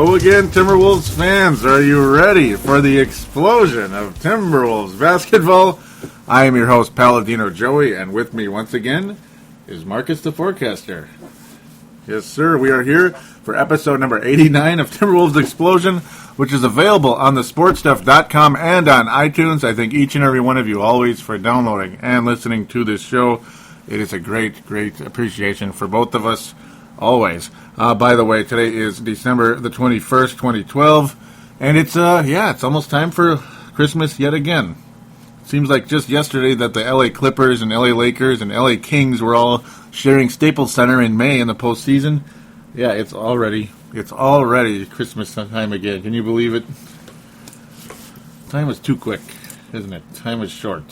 Hello again, Timberwolves fans. Are you ready for the explosion of Timberwolves basketball? I am your host, Paladino Joey, and with me once again is Marcus the Forecaster. Yes, sir, we are here for episode number 89 of Timberwolves Explosion, which is available on thesportstuff.com and on iTunes. I thank each and every one of you always for downloading and listening to this show. It is a great, great appreciation for both of us, always. By the way, today is December the 21st, 2012, and it's almost time for Christmas yet again. Seems like just yesterday that the LA Clippers and LA Lakers and LA Kings were all sharing Staples Center in May in the postseason. Yeah, it's already Christmas time again. Can you believe it? Time is too quick, isn't it? Time is short.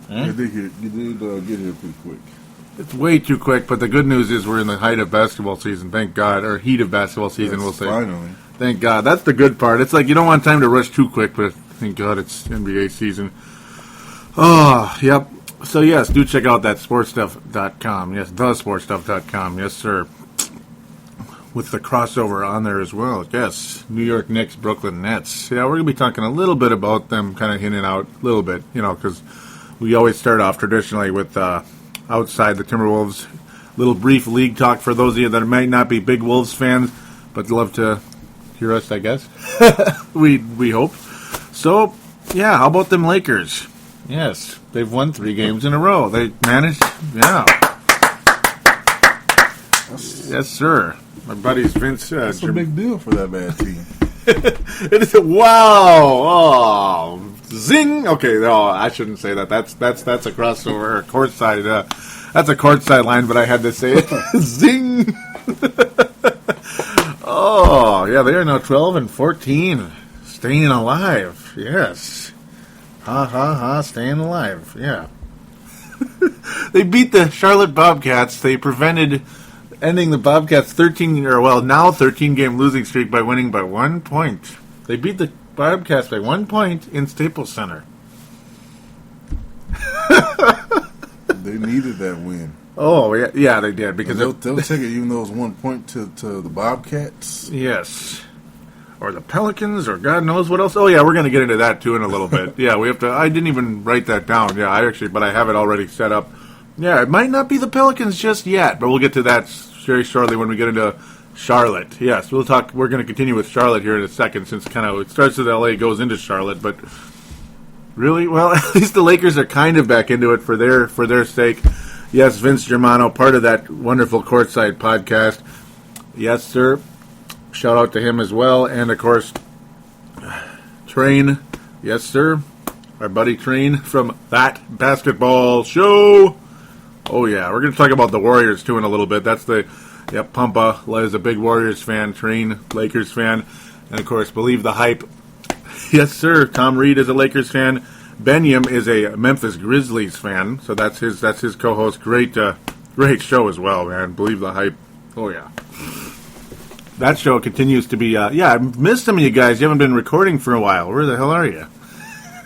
You did get here pretty quick. It's way too quick, but the good news is we're in the height of basketball season, thank God. Or heat of basketball season, we'll say. Finally. Thank God. That's the good part. It's like you don't want time to rush too quick, but thank God it's NBA season. Oh, yep. So, yes, do check out that sportstuff.com. Yes, thesportstuff.com. Yes, sir. With the crossover on there as well. Yes, New York Knicks, Brooklyn Nets. Yeah, we're going to be talking a little bit about them, kind of hinting out a little bit, because we always start off traditionally with outside the Timberwolves. Little brief league talk for those of you that might not be big Wolves fans, but love to hear us, I guess. we hope. So, yeah, how about them Lakers? Yes, they've won 3 games in a row. They managed, yeah. Yes, sir. My buddy's Vince. That's a big deal for that bad team. It is wow! Oh, zing! Okay, no, I shouldn't say that. That's a crossover, courtside. That's a courtside line, but I had to say it. Zing! Oh, yeah, they are now 12-14, staying alive. Yes, ha, staying alive. Yeah. They beat the Charlotte Bobcats. They prevented ending the Bobcats' 13-game losing streak by winning by 1 point. They beat the Bobcats by 1 point in Staples Center. They needed that win. Oh, yeah, they did. Because they'll take it even though it was 1 point to the Bobcats. Yes. Or the Pelicans, or God knows what else. Oh, yeah, we're going to get into that, too, in a little bit. Yeah, we have to. I didn't even write that down. Yeah, but I have it already set up. Yeah, it might not be the Pelicans just yet, but we'll get to that very shortly when we get into Charlotte. Yes, we'll talk. We're going to continue with Charlotte here in a second, since it starts with LA, goes into Charlotte. But really, well, at least the Lakers are kind of back into it for their sake. Yes, Vince Germano, part of that wonderful Courtside podcast. Yes, sir. Shout out to him as well, and of course, Train. Yes, sir. Our buddy Train from That Basketball Show. Oh, yeah. We're going to talk about the Warriors, too, in a little bit. That's Pumpa is a big Warriors fan. Train, Lakers fan. And, of course, Believe the Hype. Yes, sir. Tom Reed is a Lakers fan. Benyam is a Memphis Grizzlies fan. So that's his co-host. Great show as well, man. Believe the Hype. Oh, yeah. That show continues to be... I've missed some of you guys. You haven't been recording for a while. Where the hell are you?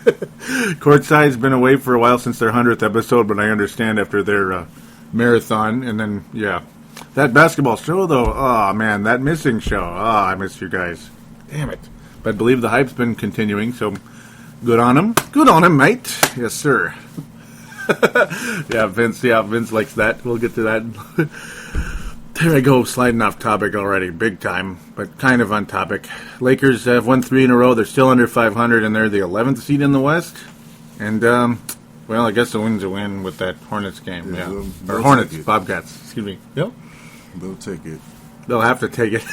Courtside's been away for a while since their 100th episode, but I understand after their marathon. And then, yeah. That basketball show, though, oh, man, that missing show. Oh, I miss you guys. Damn it. But Believe the Hype's been continuing, so good on him. Good on him, mate. Yes, sir. Vince likes that. We'll get to that. There I go, sliding off topic already, big time, but kind of on topic. Lakers have won 3 in a row. They're still under 500, and they're the 11th seed in the West. And, I guess a win's a win with that Hornets game. Yeah, or Hornets, Bobcats, excuse me. Yep. They'll take it. They'll have to take it.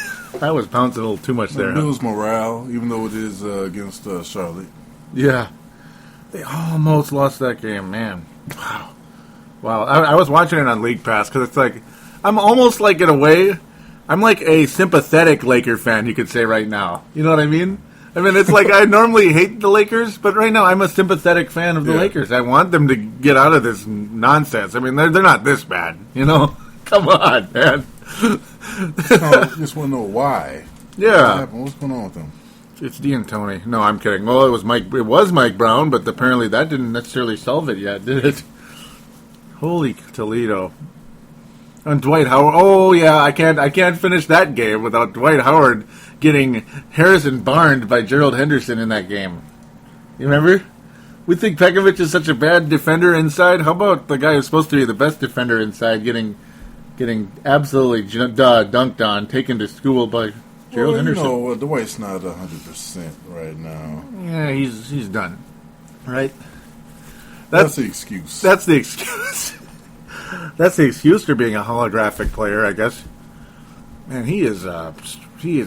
I was bouncing a little too much there. Bills morale, even though it is against Charlotte. Yeah. They almost lost that game, man. Wow. I was watching it on League Pass, because it's like... I'm almost like, in a way, I'm like a sympathetic Laker fan, you could say right now. You know what I mean? It's like I normally hate the Lakers, but right now I'm a sympathetic fan of the Lakers. I want them to get out of this nonsense. They're not this bad, Come on, man. I just want to know why. Yeah. What's going on with them? It's D'Antoni. No, I'm kidding. Well, it was Mike Brown, but apparently that didn't necessarily solve it yet, did it? Holy Toledo. And Dwight Howard. Oh yeah, I can't finish that game without Dwight Howard getting Harrison Barnes by Gerald Henderson in that game. You remember? We think Pekavic is such a bad defender inside. How about the guy who's supposed to be the best defender inside getting absolutely dunked on, taken to school by Gerald Henderson? Dwight's not 100% right now. Yeah, he's done. Right? That's the excuse. That's the excuse. That's the excuse for being a holographic player, I guess. Man, he is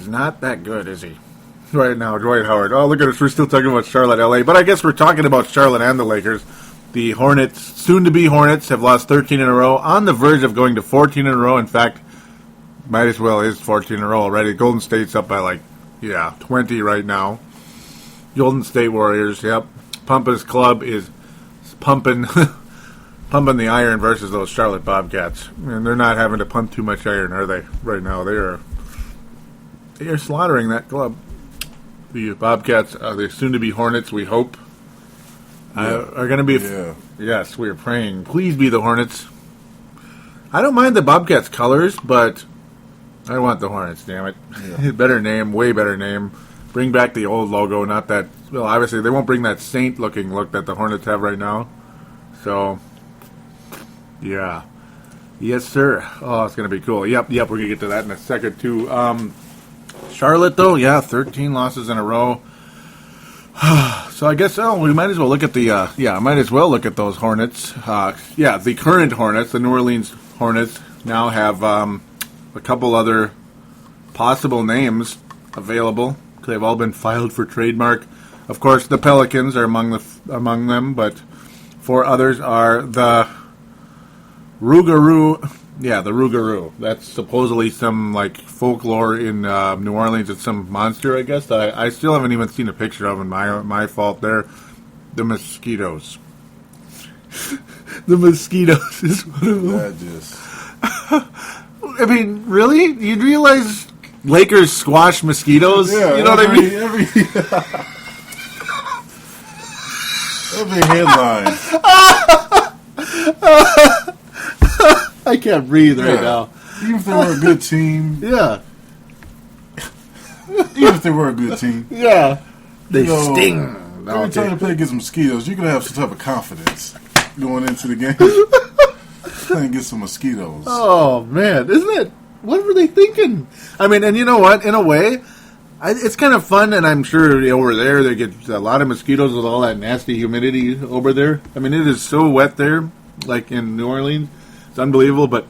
not that good, is he? Right now, Dwight Howard. Oh, look at us. We're still talking about Charlotte, LA. But I guess we're talking about Charlotte and the Lakers. The Hornets, soon-to-be Hornets, have lost 13 in a row, on the verge of going to 14 in a row. In fact, might as well is 14 in a row already. Golden State's up by 20 right now. Golden State Warriors, yep. Pumpin's club is pumping pumping the iron versus those Charlotte Bobcats. And they're not having to pump too much iron, are they? Right now, they are slaughtering that club. The Bobcats, the soon-to-be Hornets, we hope, are going to be... Yes, we are praying. Please be the Hornets. I don't mind the Bobcats' colors, but I want the Hornets, damn it. Yeah. Better name, way better name. Bring back the old logo, not that... Well, obviously, they won't bring that saint-looking look that the Hornets have right now. So, yeah. Yes, sir. Oh, it's going to be cool. Yep, we're going to get to that in a second, too. Charlotte, though, 13 losses in a row. So I guess we might as well look at those Hornets. The current Hornets, the New Orleans Hornets, now have a couple other possible names available. They've all been filed for trademark. Of course, the Pelicans are among them, but 4 others are the Rougarou. Yeah, the Rougarou. That's supposedly some folklore in New Orleans. It's some monster, I guess. I still haven't even seen a picture of them. My fault there. The mosquitoes. The mosquitoes is one of them. I mean, really? You'd realize Lakers squash mosquitoes? Yeah, you know what I mean? Every headline. I can't breathe right now. Even if they were a good team. Yeah. Even if they were a good team. Yeah. They sting. Every time you play against mosquitoes, you're going to have some type of confidence going into the game. Playing against some mosquitoes. Oh, man. Isn't it? What were they thinking? I mean, and you know what? In a way, it's kind of fun, and I'm sure over there they get a lot of mosquitoes with all that nasty humidity over there. I mean, it is so wet there, like in New Orleans. It's unbelievable, but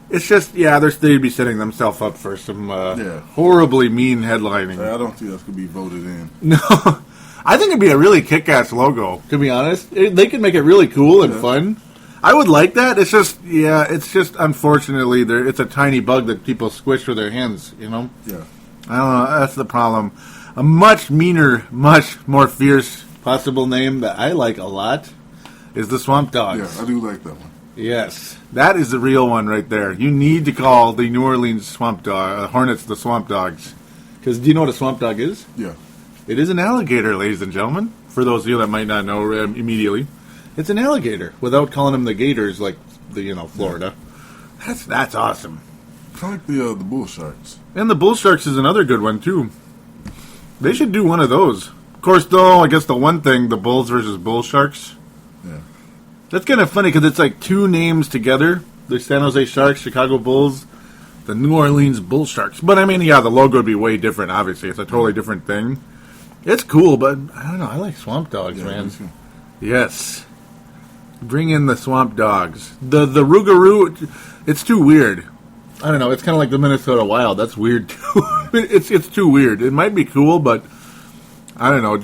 it's just, they'd be setting themselves up for some horribly mean headlining. I don't think that's going to be voted in. No. I think it'd be a really kick-ass logo, to be honest. They could make it really cool and fun. I would like that. It's just unfortunately, it's a tiny bug that people squish with their hands, you know? Yeah. I don't know. That's the problem. A much meaner, much more fierce possible name that I like a lot is the Swamp Dogs. Yeah, I do like that one. Yes. That is the real one right there. You need to call the New Orleans Hornets the Swamp Dogs. Because do you know what a swamp dog is? Yeah. It is an alligator, ladies and gentlemen. For those of you that might not know immediately. It's an alligator, without calling them the Gators like Florida. That's awesome. I like the bull sharks. And the bull sharks is another good one, too. They should do one of those. Of course, though, I guess the one thing, the bulls versus bull sharks. Yeah. That's kind of funny, because it's like 2 names together. The San Jose Sharks, Chicago Bulls, the New Orleans Bull Sharks. But, I mean, the logo would be way different, obviously. It's a totally different thing. It's cool, but, I don't know, I like Swamp Dogs, man. Yes. Bring in the Swamp Dogs. The Rougarou, it's too weird. I don't know. It's kind of like the Minnesota Wild. That's weird, too. It's too weird. It might be cool, but I don't know.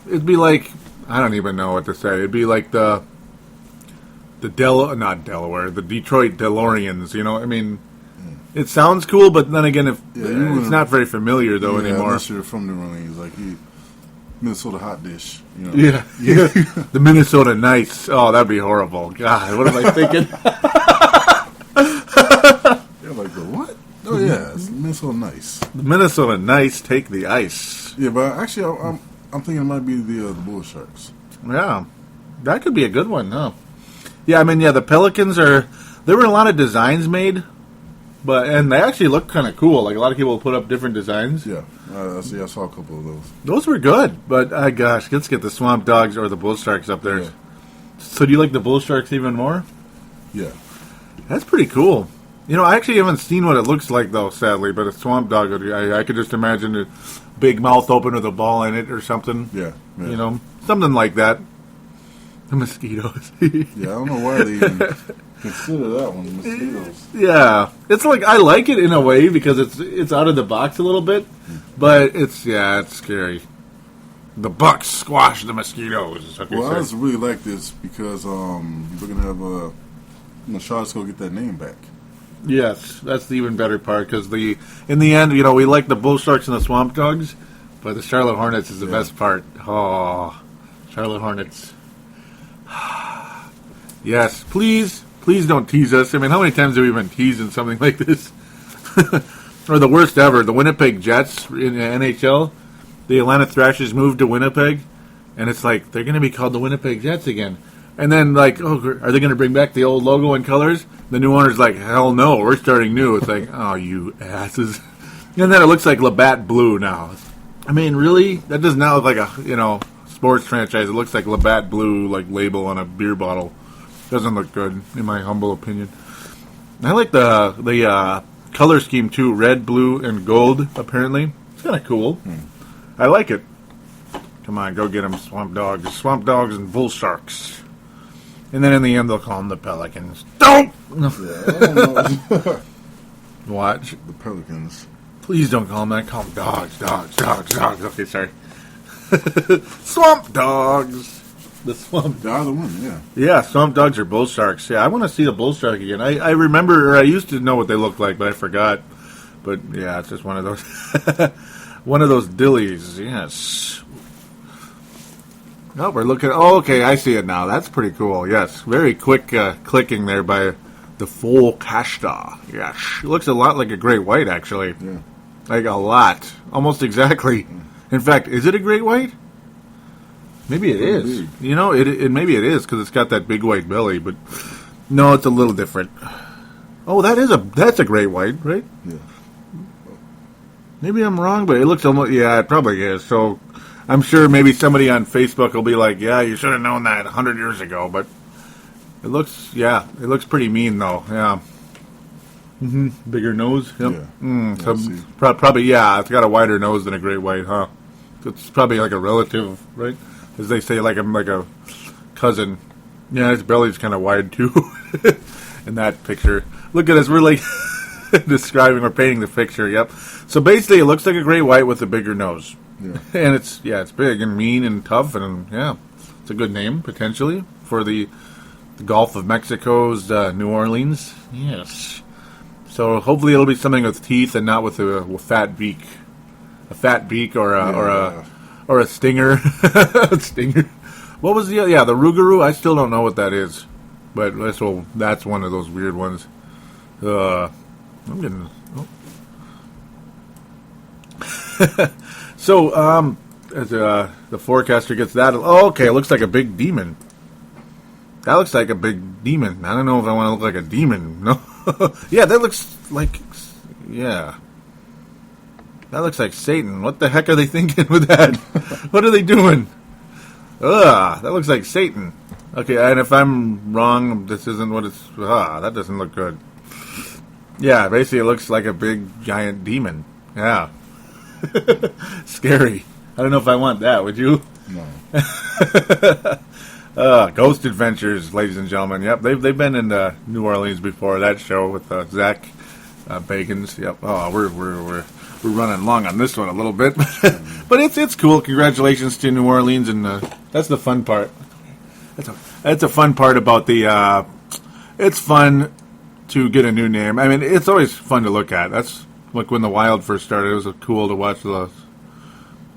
It'd be like, I don't even know what to say. It'd be like the Detroit DeLoreans, you know? I mean, it sounds cool, but then again, it's not very familiar, though, anymore. Unless you're from New Orleans, like Minnesota hot dish. You know? Yeah. The Minnesota Nice. Oh, that'd be horrible. God, what am I thinking? They're like, the what? Oh, yeah, it's Minnesota Nice. The Minnesota Nice take the ice. Yeah, but actually, I'm thinking it might be the Bull Sharks. Yeah. That could be a good one, huh? Yeah, I mean, the Pelicans there were a lot of designs made and they actually look kind of cool. Like a lot of people put up different designs. Yeah, I saw a couple of those. Those were good, but gosh, let's get the Swamp Dogs or the Bull Sharks up there. Yeah. So do you like the Bull Sharks even more? Yeah. That's pretty cool. I actually haven't seen what it looks like, though, sadly, but a Swamp Dog, I could just imagine a big mouth open with a ball in it or something. Yeah. Something like that. The mosquitoes. Yeah, I don't know why they even consider that one, mosquitoes. Yeah. It's like, I like it in a way because it's out of the box a little bit, but it's scary. The Bucks squash the mosquitoes. Well, I just really like this because we're going to have Charlotte's going to get that name back. Yes, that's the even better part because in the end, we like the Bull Sharks and the Swamp Dogs, but the Charlotte Hornets is the best part. Oh, Charlotte Hornets. Yes, please don't tease us. I mean, how many times have we been teased in something like this? Or the worst ever, the Winnipeg Jets in the NHL. The Atlanta Thrashers moved to Winnipeg, and it's like they're going to be called the Winnipeg Jets again. And then, like, are they going to bring back the old logo and colors? The new owner's like, hell no, we're starting new. It's like, oh, you asses. And then it looks like Labatt Blue now. I mean, really? That does not look like a, sports franchise. It looks like Labatt Blue, like, label on a beer bottle. Doesn't look good, in my humble opinion. I like the color scheme, too. Red, blue, and gold, apparently. It's kind of cool. I like it. Come on, go get them, Swamp Dogs. Swamp Dogs and Bull Sharks. And then in the end, they'll call them the Pelicans. Don't! No. Yeah, I don't know. Watch. The Pelicans. Please don't call them that. Call them dogs. Okay, sorry. Swamp Dogs. The Swamp. The other one, yeah. Yeah, Swamp Dogs or Bull Sharks. Yeah, I want to see the Bull Shark again. I remember, or I used to know what they looked like, but I forgot. But yeah, it's just one of those. One of those dillies, yes. Oh, we're looking. Oh, okay, I see it now. That's pretty cool. Yes, very quick clicking there by the full Kashta. Yes, it looks a lot like a great white, actually. Yeah, like a lot, almost exactly. In fact, is it a great white? Maybe it is. It maybe it is because it's got that big white belly. But no, it's a little different. Oh, that's a great white, right? Yeah. Maybe I'm wrong, but it looks almost. Yeah, it probably is. So. I'm sure maybe somebody on Facebook will be like, yeah, you should have known that 100 years ago, but it looks pretty mean, though, yeah. Bigger nose, yep. Yeah. So probably, yeah, it's got a wider nose than a great white, huh? It's probably like a relative, right? As they say, like a cousin. Yeah, his belly's kind of wide, too, in that picture. Look at us, we're like describing or painting the picture, yep. So basically, it looks like a great white with a bigger nose. Yeah. And it's big and mean and tough and it's a good name potentially for the Gulf of Mexico's New Orleans. Yes. So hopefully it'll be something with teeth and not with a fat beak, or a stinger. Stinger. What was the Rougarou? I still don't know what that is, but that's one of those weird ones. I'm getting. Oh. So, as the forecaster gets that, okay, it looks like a big demon. That looks like a big demon. I don't know if I want to look like a demon. No, yeah, that looks like, that looks like Satan. What the heck are they thinking with that? What are they doing? That looks like Satan. Okay, and if I'm wrong, this isn't what it's. That doesn't look good. Yeah, basically, it looks like a big giant demon. Yeah. Scary. I don't know if I want that. Would you? No. Ghost Adventures, ladies and gentlemen. Yep, they've been in New Orleans before. That show with Zach Bagans. Yep. Oh, we're running long on this one a little bit, but it's cool. Congratulations to New Orleans, and that's the fun part. That's a fun part about the. It's fun to get a new name. I mean, it's always fun to look at. That's. Like when the Wild first started, it was cool to watch the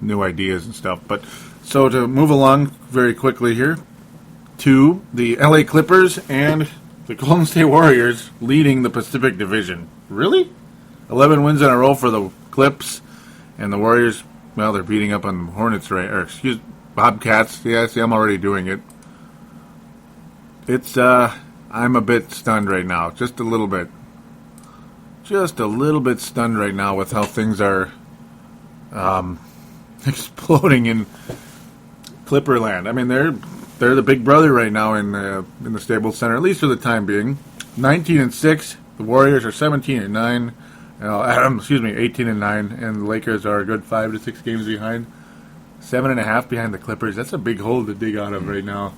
new ideas and stuff. But so to move along very quickly here to the LA Clippers and the Golden State Warriors leading the Pacific Division. Really? 11 wins in a row for the Clips, and the Warriors, well, they're beating up on the Hornets, Bobcats. Yeah, see, I'm already doing it. It's, I'm a bit stunned right now, just a little bit. just a little bit stunned right now with how things are exploding in Clipperland. I mean, they're the big brother right now in the Staples Center, at least for the time being. 19-6. The Warriors are 17-9. 18-9, and the Lakers are a good 5 to 6 games behind. 7.5 behind the Clippers. That's a big hole to dig out of right now.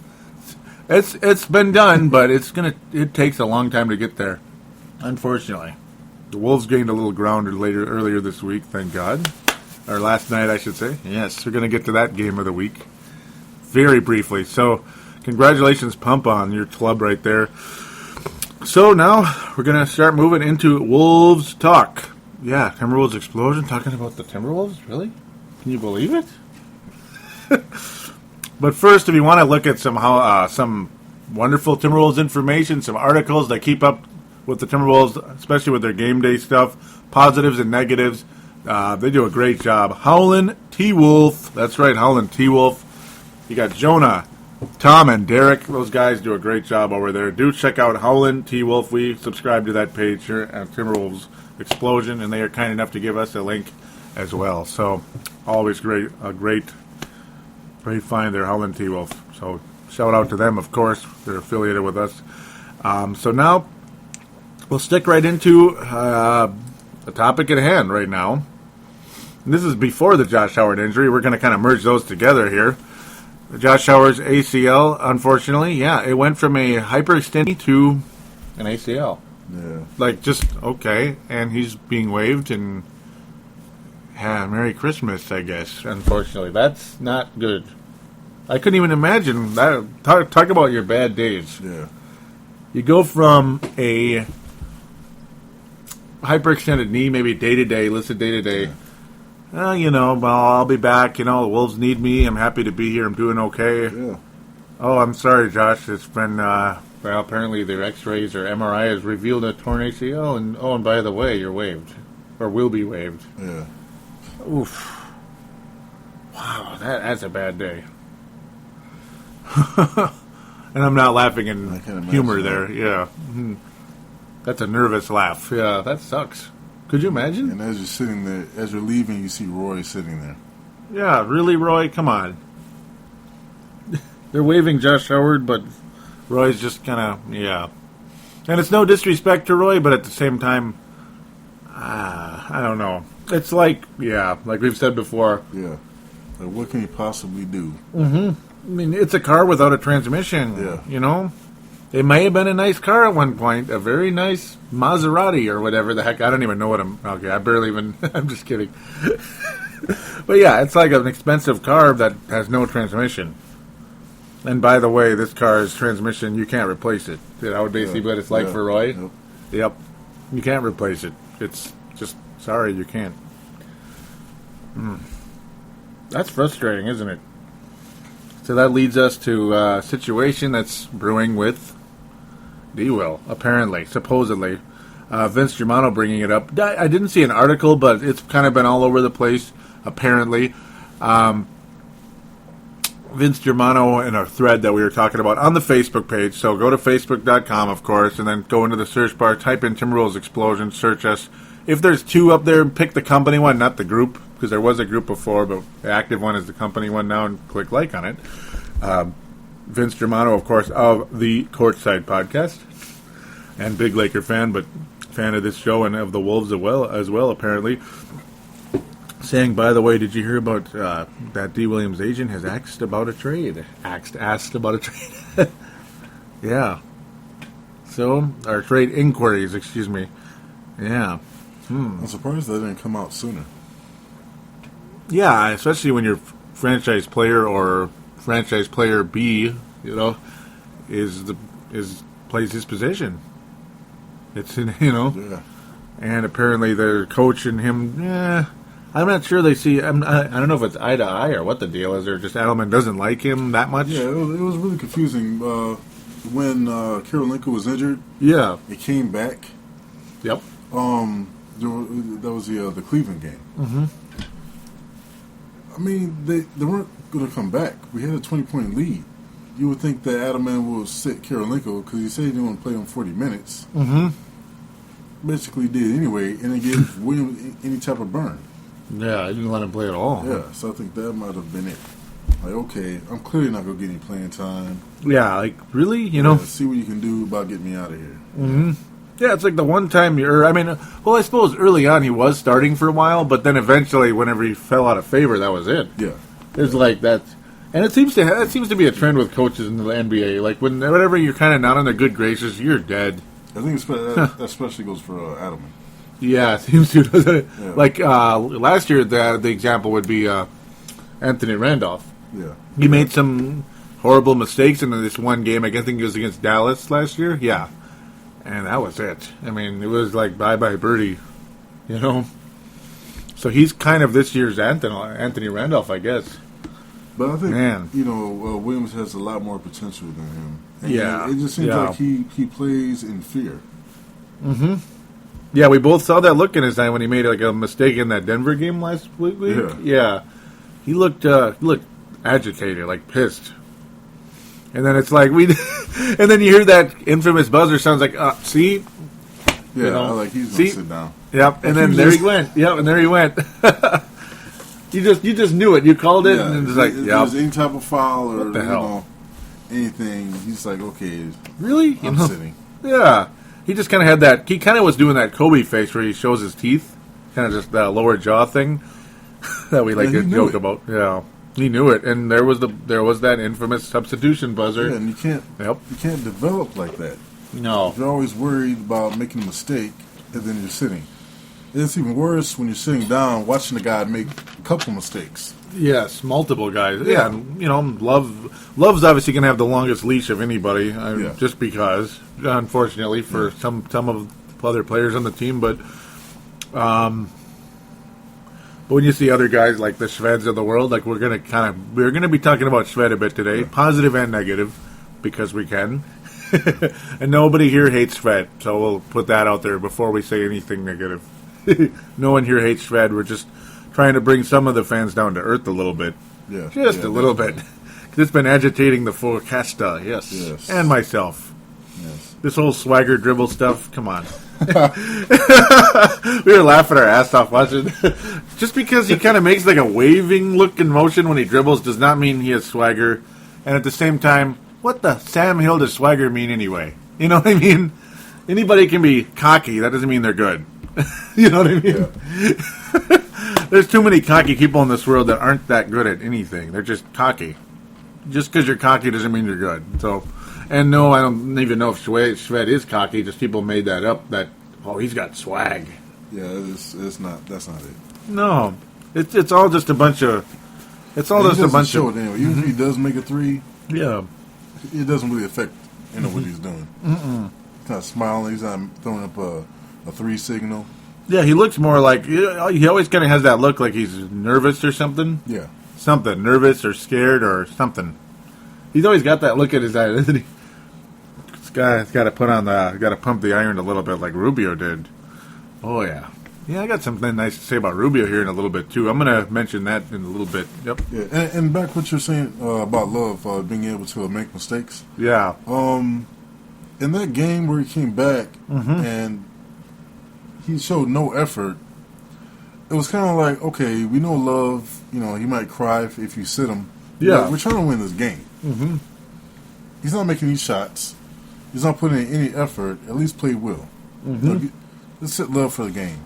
It's been done, but it takes a long time to get there. Unfortunately, the Wolves gained a little ground earlier this week. Thank God, or last night, I should say. Yes, we're going to get to that game of the week very briefly. So, congratulations, Pump, on your club right there. So now we're going to start moving into Wolves talk. Yeah, Timberwolves explosion. Talking about the Timberwolves? Really? Can you believe it? But first, if you want to look at some wonderful Timberwolves information, some articles that keep up with the Timberwolves, especially with their game day stuff, positives and negatives, they do a great job. Howlin' T-Wolf. That's right, Howlin' T-Wolf. You got Jonah, Tom, and Derek. Those guys do a great job over there. Do check out Howlin' T-Wolf. We subscribe to that page here at Timberwolves Explosion, and they are kind enough to give us a link as well. So, always great find there, Howlin' T-Wolf. So, shout out to them, of course. They're affiliated with us. So now, we'll stick right into the topic at hand right now. And this is before the Josh Howard injury. We're going to kind of merge those together here. Josh Howard's ACL, unfortunately, it went from a hyperextension to an ACL. Yeah. Like, just, okay, and he's being waived, and Merry Christmas, I guess, unfortunately. That's not good. I couldn't even imagine that. Talk about your bad days. Yeah. You go from a hyperextended knee, maybe day-to-day, listed day-to-day. Yeah. I'll be back. The Wolves need me. I'm happy to be here. I'm doing okay. Yeah. Oh, I'm sorry, Josh. It's been, apparently their x-rays or MRI has revealed a torn ACL. And by the way, you're waived. Or will be waived. Yeah. Oof. Wow, that's a bad day. And I'm not laughing in humor there. Yeah. Mm-hmm. That's a nervous laugh. Yeah, that sucks. Could you imagine? And as you're sitting there, as you're leaving, you see Roy sitting there. Yeah, really, Roy? Come on. They're waving Josh Howard, but Roy's just kind of, yeah. And it's no disrespect to Roy, but at the same time, I don't know. It's like we've said before. Yeah. Like, what can you possibly do? Mm-hmm. I mean, it's a car without a transmission. Yeah. It may have been a nice car at one point, a very nice Maserati or whatever the heck. I don't even know what I barely even, I'm just kidding. But yeah, it's like an expensive car that has no transmission. And by the way, this car's transmission, you can't replace it. That would basically what it's like for Roy. Yep. You can't replace it. It's just, sorry, you can't. That's frustrating, isn't it? So that leads us to a situation that's brewing with D-Will, apparently, supposedly. Vince Germano bringing it up. I didn't see an article, but it's kind of been all over the place, apparently. Vince Germano in a thread that we were talking about on the Facebook page. So go to Facebook.com, of course, and then go into the search bar, type in Timberwolves Explosion, search us. If there's two up there, pick the company one, not the group, because there was a group before, but the active one is the company one now, and click like on it. Vince Germano, of course, of the Courtside podcast, and big Laker fan, but fan of this show and of the Wolves as well, apparently. Saying, by the way, did you hear about that D. Williams agent has asked about a trade? Asked about a trade. Yeah. So, our trade inquiries, excuse me. Yeah. I'm surprised that didn't come out sooner. Yeah, especially when your franchise player or franchise player B, plays his position. It's Yeah. And apparently their coach and him, I'm not sure they see. I don't know if it's eye to eye or what the deal is, or just Edelman doesn't like him that much. Yeah, it was really confusing. When Karolinko was injured, yeah, he came back. Yep. That was the Cleveland game. Mm-hmm. I mean, they weren't going to come back. We had a 20-point lead. You would think that Edelman will sit Karolinko because he said he didn't want to play him 40 minutes. Mm-hmm. basically did anyway, and it gave Williams any type of burn. Yeah, I didn't let him play at all. Yeah, so I think that might have been it. Like, okay, I'm clearly not going to get any playing time. Yeah, like, really? See what you can do about getting me out of here. Mm-hmm. Yeah, it's like the one time I suppose early on he was starting for a while, but then eventually, whenever he fell out of favor, that was it. Yeah. It's like that. And it seems to be a trend with coaches in the NBA. Like, whenever you're kind of not in their good graces, you're dead. I think that especially goes for Adelman. Yeah, it seems to, doesn't it? Yeah. Like, last year, the example would be Anthony Randolph. Yeah. He made some horrible mistakes in this one game. I think it was against Dallas last year. Yeah. And that was it. I mean, it was like bye-bye birdie, So he's kind of this year's Anthony Randolph, I guess. But I think, Man. Williams has a lot more potential than him. And Yeah. It just seems like he plays in fear. Mm-hmm. Yeah, we both saw that look in his eye when he made like a mistake in that Denver game last week. Yeah. He looked agitated, like pissed. And then it's like and then you hear that infamous buzzer sounds like, see? Yeah, like he's going to sit down. Yep, and then there he went. Yep, and there he went. You just knew it. You called it, and it's like, if yep. there's any type of foul or What the hell? Anything, he's like, okay, Really? I'm sitting. Yeah. He just kind of had that. He kind of was doing that Kobe face where he shows his teeth, kind of just that lower jaw thing that we like to joke about. Yeah, he knew it, and there was that infamous substitution buzzer. Yeah, and you can't develop like that. No, You're always worried about making a mistake, and then you're sitting. It's even worse when you're sitting down, watching the guy make a couple mistakes. yes, multiple guys. Yeah, and, Love's obviously going to have the longest leash of anybody, just because, unfortunately, for some of the other players on the team. But when you see other guys like the Shveds of the world, like we're going to be talking about Shved a bit today, positive and negative, because we can. And nobody here hates Shved, so we'll put that out there before we say anything negative. No one here hates Shved. We're just trying to bring some of the fans down to earth a little bit. Yeah, just a little bit. It's been agitating the forecasta, yes, and myself. Yes. This whole swagger dribble stuff, come on. We were laughing our ass off watching. Just because he kind of makes like a waving look and motion when he dribbles does not mean he has swagger. And at the same time, what the Sam Hill does swagger mean anyway? You know what I mean? Anybody can be cocky. That doesn't mean they're good. You know what I mean? Yeah. There's too many cocky people in this world that aren't that good at anything. They're just cocky. Just because you're cocky doesn't mean you're good. So, and no, I don't even know if Shved is cocky. Just people made that up. That he's got swag. Yeah, it's not. That's not it. No, it's all just a bunch of. It's all just a bunch show of. it anyway. Even if he does make a three, Yeah, it doesn't really affect what he's doing. Mm-mm. He's not smiling. He's not throwing up a three signal. Yeah, he looks more like he always kind of has that look like he's nervous or something. Yeah, something nervous or scared or something. He's always got that look at his eye, isn't he? This guy's got to pump the iron a little bit like Rubio did. Oh yeah, I got something nice to say about Rubio here in a little bit too. I'm going to mention that in a little bit. Yep. Yeah, and back what you're saying about Love being able to make mistakes. Yeah. In that game where he came back and he showed no effort, it was kind of like, okay, we know Love, he might cry if you sit him. Yeah. But we're trying to win this game. Mm-hmm. He's not making these shots. He's not putting in any effort. At least play well. Mm-hmm. Let's sit Love for the game.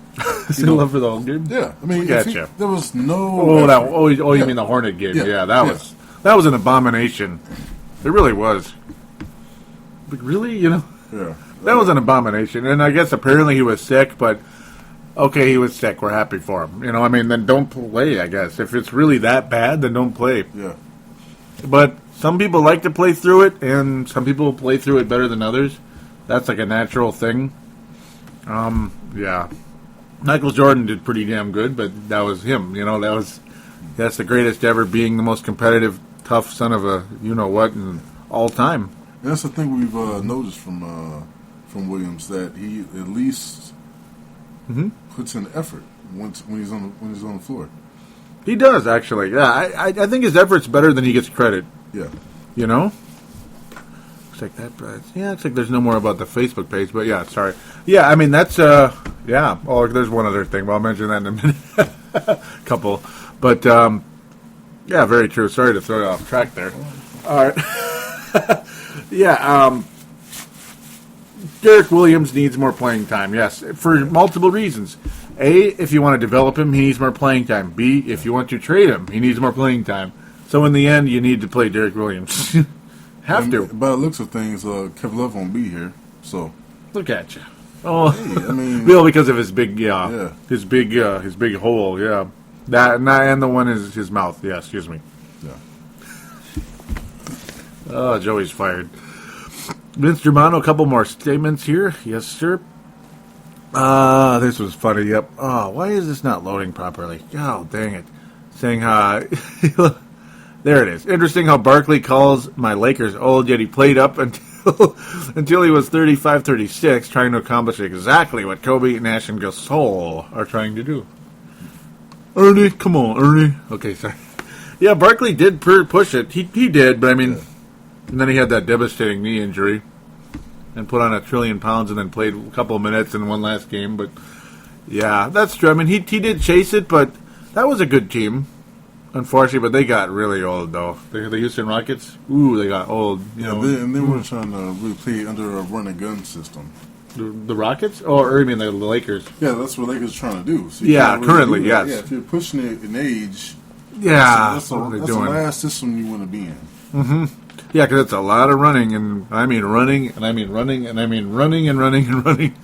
Sit Love for the whole game? Yeah. I mean, gotcha. There was no effort. You mean the Hornet game? Yeah, that was an abomination. It really was. But really, Yeah. That was an abomination. And I guess apparently he was sick, but okay, he was sick. We're happy for him. Then don't play, I guess. If it's really that bad, then don't play. Yeah. But some people like to play through it, and some people play through it better than others. That's like a natural thing. Yeah. Michael Jordan did pretty damn good, but that was him. That's the greatest ever, being the most competitive, tough son of a you-know-what in all time. And that's the thing we've noticed from Williams, that he at least puts in effort when he's on the floor. He does, actually. Yeah, I think his effort's better than he gets credit. Yeah. Looks like that. It's like there's no more about the Facebook page, but yeah, sorry. Yeah, I mean, that's, yeah. Oh, there's one other thing, but I'll mention that in a minute. Couple. But, yeah, very true. Sorry to throw you off track there. All right. Yeah, Derek Williams needs more playing time, yes, for multiple reasons. A, if you want to develop him, he needs more playing time. B, if you want to trade him, he needs more playing time. So in the end, you need to play Derek Williams. Have to. By the looks of things, Kevin Love won't be here, so. Look at you. Oh, hey, I mean, well, because of his big, his big hole, yeah. That and the one is his mouth. Yeah, excuse me. Yeah. Oh, Joey's fired. Vince Germano, a couple more statements here. Yes, sir. This was funny. Yep. Oh, why is this not loading properly? Oh, dang it. Saying there it is. Interesting how Barkley calls my Lakers old, yet he played up until he was 35, 36, trying to accomplish exactly what Kobe, Nash, and Gasol are trying to do. Ernie, come on, Ernie. Okay, sorry. Yeah, Barkley did push it. He did, but I mean, and then he had that devastating knee injury and put on 1 trillion pounds and then played a couple of minutes in one last game. But yeah, that's true. I mean, he did chase it, but that was a good team. Unfortunately, but they got really old, though. The Houston Rockets, they got old. You know, and they were trying to really play under a run-and-gun system. The Rockets? Or you mean the Lakers? Yeah, that's what Lakers are trying to do. So currently, yes. Yeah, if you're pushing it in age, that's the last system you want to be in. Mm-hmm. Yeah, because it's a lot of running, and I mean running, and I mean running, and I mean running and running and running.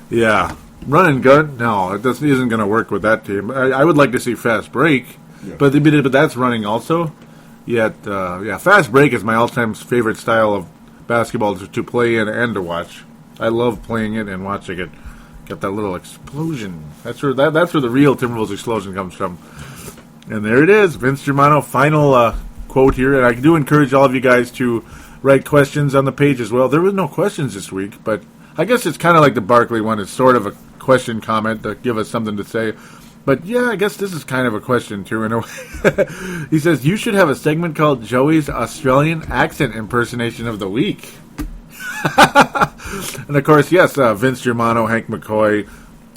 Yeah. Running good? No, it isn't going to work with that team. I would like to see fast break. Yeah. But that's running also. Yet, fast break is my all-time favorite style of basketball to play in and to watch. I love playing it and watching it. Get that little explosion. That's where the real Timberwolves explosion comes from. And there it is, Vince Germano. Final quote here, and I do encourage all of you guys to write questions on the page as well. There were no questions this week, but I guess it's kind of like the Barkley one. It's sort of a question comment to give us something to say. But, yeah, I guess this is kind of a question, too, in a way. He says, you should have a segment called Joey's Australian Accent Impersonation of the Week. And, of course, yes, Vince Germano, Hank McCoy.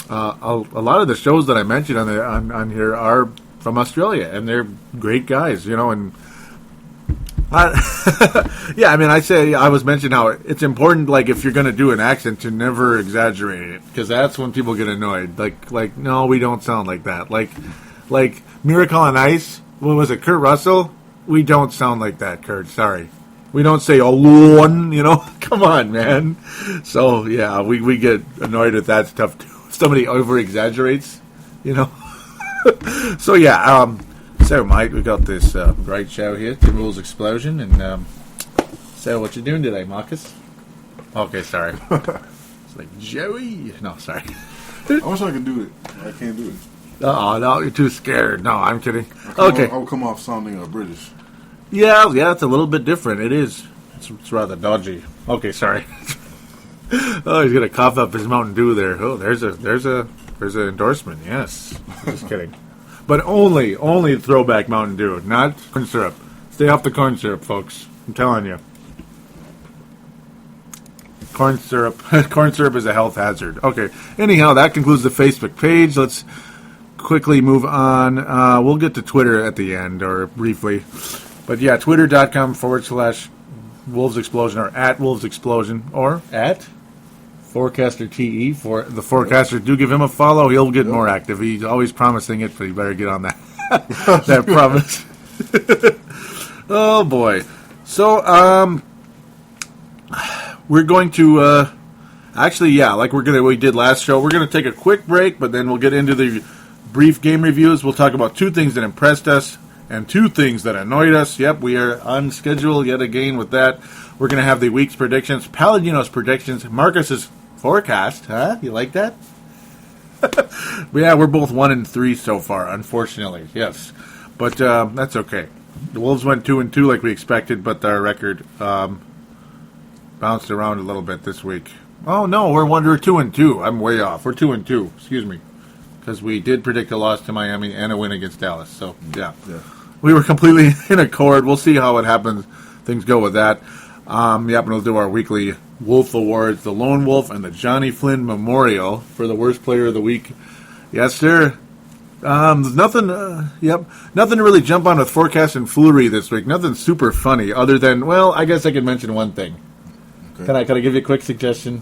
A lot of the shows that I mentioned on here are from Australia, and they're great guys, you know, and yeah, I mean, I was mentioning how it's important, like, if you're going to do an accent, to never exaggerate it, because that's when people get annoyed. Like, no, we don't sound like that. Like Miracle on Ice, what was it, Kurt Russell? We don't sound like that, Kurt, sorry. We don't say, alone, you know? Come on, man. So, yeah, we get annoyed with that stuff, too. Somebody over-exaggerates, you know? So, yeah, so, Mike, we got this great show here, Timberwolves Explosion, and so what you doing today, Marcus? Okay, sorry. It's like, Joey. No, sorry. I wish I could do it. I can't do it. Oh, no, you're too scared. No, I'm kidding. I'll come off sounding British. Yeah, it's a little bit different. It is. It's rather dodgy. Okay, sorry. Oh, he's gonna cough up his Mountain Dew there. Oh, there's an endorsement. Yes, just kidding. But only throwback Mountain Dew, not corn syrup. Stay off the corn syrup, folks. I'm telling you. Corn syrup is a health hazard. Okay. Anyhow, that concludes the Facebook page. Let's quickly move on. We'll get to Twitter at the end, or briefly. But yeah, twitter.com/Wolves Explosion, or at Wolves Explosion, or at Forecaster TE. For the Forecaster, do give him a follow. He'll get more active. He's always promising it, but you better get on that that promise. Oh boy. So we're going to like we did last show. We're gonna take a quick break, but then we'll get into the brief game reviews. We'll talk about 2 things that impressed us and 2 things that annoyed us. Yep, we are on schedule yet again with that. We're going to have the week's predictions, Palladino's predictions, Marcus's forecast. Huh? You like that? Yeah, we're both 1-3 so far, unfortunately. Yes, but that's okay. The Wolves went 2-2 like we expected, but our record bounced around a little bit this week. Oh no, we're 2-2. I'm way off. We're 2-2. Excuse me. Because we did predict a loss to Miami and a win against Dallas. So, yeah. We were completely in accord. We'll see how it happens. Things go with that. Yep, and we'll do our weekly Wolf Awards, the Lone Wolf and the Johnny Flynn Memorial for the worst player of the week. Yes, sir. There's nothing, nothing to really jump on with forecast and foolery this week. Nothing super funny other than, well, I guess I could mention one thing. Okay. Can I give you a quick suggestion?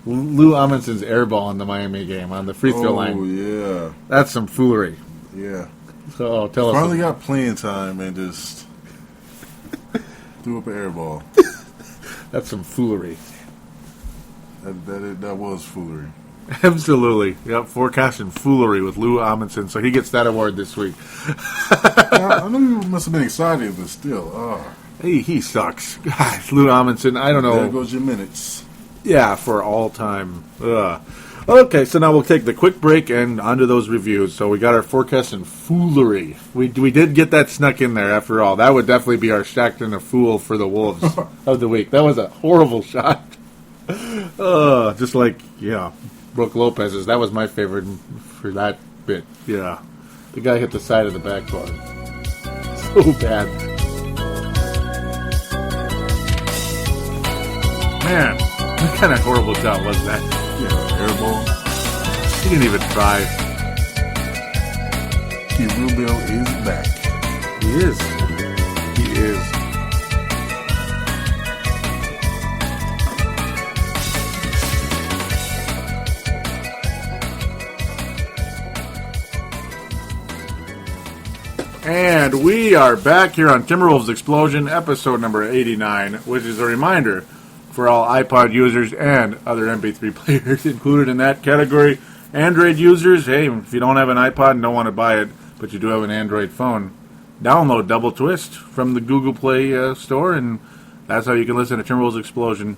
Lou Amundsen's airball in the Miami game on the free throw line. Oh, yeah. That's some foolery. Yeah. So tell us. Finally got playing time and just threw up an airball. That's some foolery. That was foolery. Absolutely. Yep, forecast and foolery with Lou Amundsen. So he gets that award this week. I know you must have been excited, but still. He sucks. God, Lou Amundsen, I don't know. There goes your minutes. Yeah, for all time. Ugh. Okay, so now we'll take the quick break and onto those reviews. So we got our forecast and foolery. We did get that snuck in there after all. That would definitely be our Shackton a fool for the Wolves of the week. That was a horrible shot. Just like, Brooke Lopez's. That was my favorite for that bit. Yeah. The guy hit the side of the backboard. So bad. Man, what kind of horrible shot was that? Yeah, airball. He didn't even try. Rubio is back. He is. He is. And we are back here on Timberwolves Explosion, episode number 89, which is a reminder for all iPod users and other MP3 players included in that category. Android users, hey, if you don't have an iPod and don't want to buy it, but you do have an Android phone, download Double Twist from the Google Play store, and that's how you can listen to Timberwolves Explosion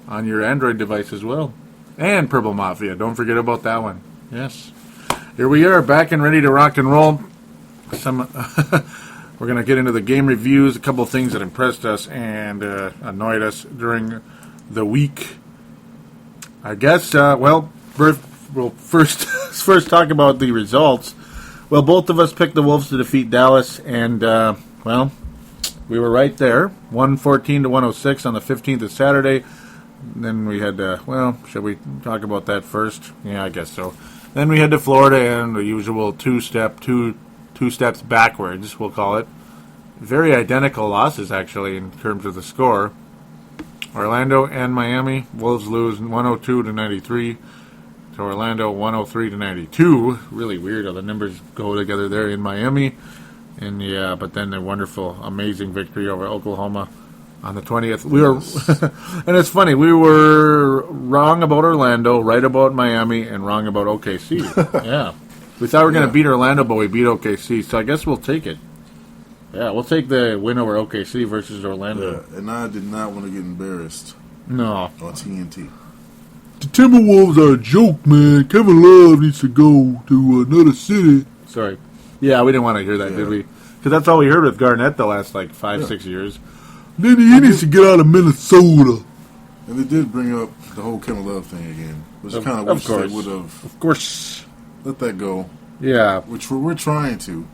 on your Android device as well. And Purple Mafia, don't forget about that one. Yes. Here we are, back and ready to rock and roll. We're going to get into the game reviews, a couple of things that impressed us and annoyed us during the week. I guess, we'll first talk about the results. Well, both of us picked the Wolves to defeat Dallas, and, we were right there. 114-106 on the 15th of Saturday. Then we had, should we talk about that first? Yeah, I guess so. Then we head to Florida and the usual two steps backwards, we'll call it. Very identical losses, actually, in terms of the score. Orlando and Miami, Wolves lose 102-93 to Orlando, 103-92. Really weird how the numbers go together there in Miami. And but then a wonderful, amazing victory over Oklahoma on the 20th. We were, and it's funny, we were wrong about Orlando, right about Miami, and wrong about OKC. Yeah. We thought we were going to beat Orlando, but we beat OKC, so I guess we'll take it. Yeah, we'll take the win over OKC versus Orlando. Yeah, and I did not want to get embarrassed. No. On TNT. The Timberwolves are a joke, man. Kevin Love needs to go to another city. Sorry. Yeah, we didn't want to hear that, did we? Because that's all we heard with Garnett the last, 5-6 years. Then he needs to get out of Minnesota. And they did bring up the whole Kevin Love thing again. Which I kind of wish they would have. Of course. Let that go. Yeah. Which we're trying to.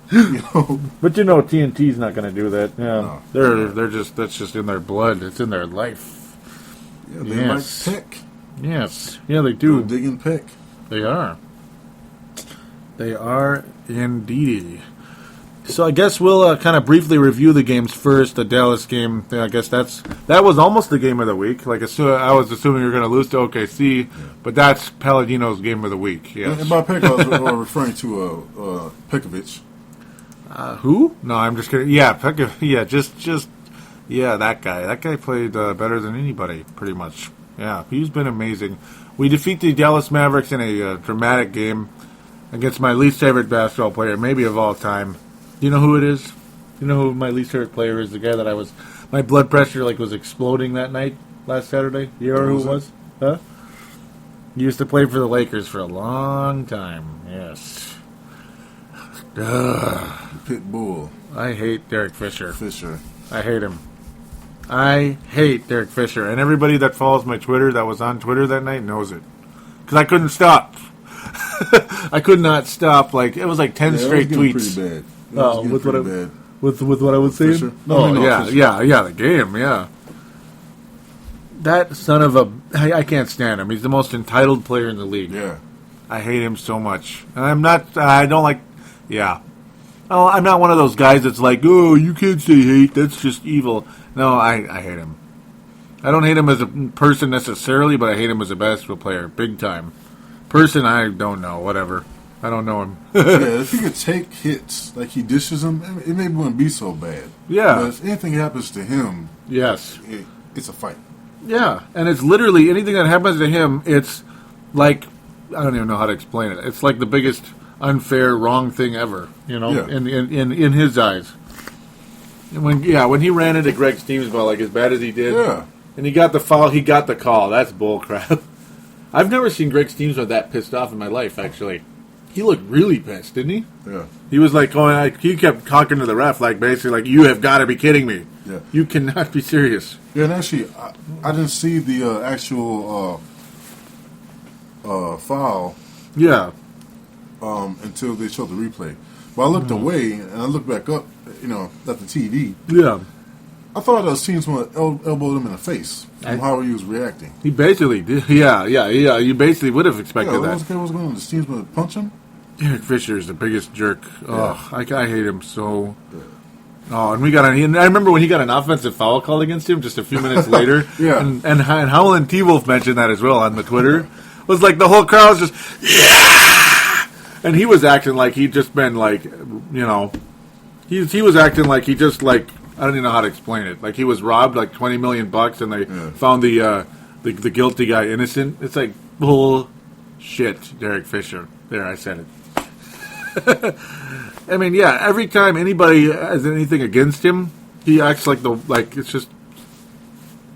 But TNT's not going to do that. Yeah. No. They're just, that's just in their blood. It's in their life. Yeah, they like Peck. Yes. Yeah, they do. They're digging Peck. They are. They are indeed. So I guess we'll kind of briefly review the games first. The Dallas game, I guess that was almost the game of the week. I was assuming you were going to lose to OKC, but that's Palladino's game of the week. Yes. And by Peck, I was referring to Pekavic. Who? No, I'm just kidding. Yeah, Pekavic. Yeah, that guy. That guy played better than anybody, pretty much. Yeah, he's been amazing. We defeat the Dallas Mavericks in a dramatic game against my least favorite basketball player, maybe of all time. Do you know who it is? You know who my least favorite player is? The guy that my blood pressure was exploding that night last Saturday. You know who it was? Huh? He used to play for the Lakers for a long time. Yes. Pit Bull. I hate Derek Fisher. I hate him. I hate Derek Fisher. And everybody that follows my Twitter that was on Twitter that night knows it. Because I couldn't stop. I could not stop. It was 10 straight tweets. Pretty bad. with what I was saying. Fisher? No, The game, yeah. That son of a... I can't stand him. He's the most entitled player in the league. Yeah. I hate him so much. And I don't like... Yeah. Oh, I'm not one of those guys that's like, oh, you can't say hate, that's just evil. No, I hate him. I don't hate him as a person necessarily, but I hate him as a basketball player, big time. Person, I don't know, whatever. I don't know him. Yeah, if he could take hits like he dishes them, it maybe wouldn't be so bad. Yeah. But if anything happens to him, Yes. it's a fight. Yeah, and it's literally anything that happens to him, it's like, I don't even know how to explain it. It's like the biggest unfair, wrong thing ever, in his eyes. And when he ran into Greg Stevensville like as bad as he did, and he got the foul, he got the call. That's bullcrap. I've never seen Greg Stevensville that pissed off in my life, actually. He looked really pissed, didn't he? Yeah. He was like going, he kept talking to the ref, like basically like, you have got to be kidding me. Yeah. You cannot be serious. Yeah, and actually, I didn't see the actual foul. Yeah. Until they showed the replay. But I looked away and I looked back up, at the TV. Yeah. I thought those teams elbowed him in the face from how he was reacting. He basically did. Yeah. You basically would have expected that. What was going on? The teams would punch him? Derek Fisher is the biggest jerk. Yeah. Oh, I hate him so. Yeah. Oh, and I remember when he got an offensive foul called against him just a few minutes later. Yeah. And Howland T-Wolf mentioned that as well on the Twitter. It was like the whole crowd was just, yeah! And he was acting like he'd just been like, he was acting like he just like, I don't even know how to explain it. Like he was robbed like $20 million and they found the guilty guy innocent. It's like bullshit, Derek Fisher. There, I said it. I mean, yeah, every time anybody has anything against him, he acts like it's just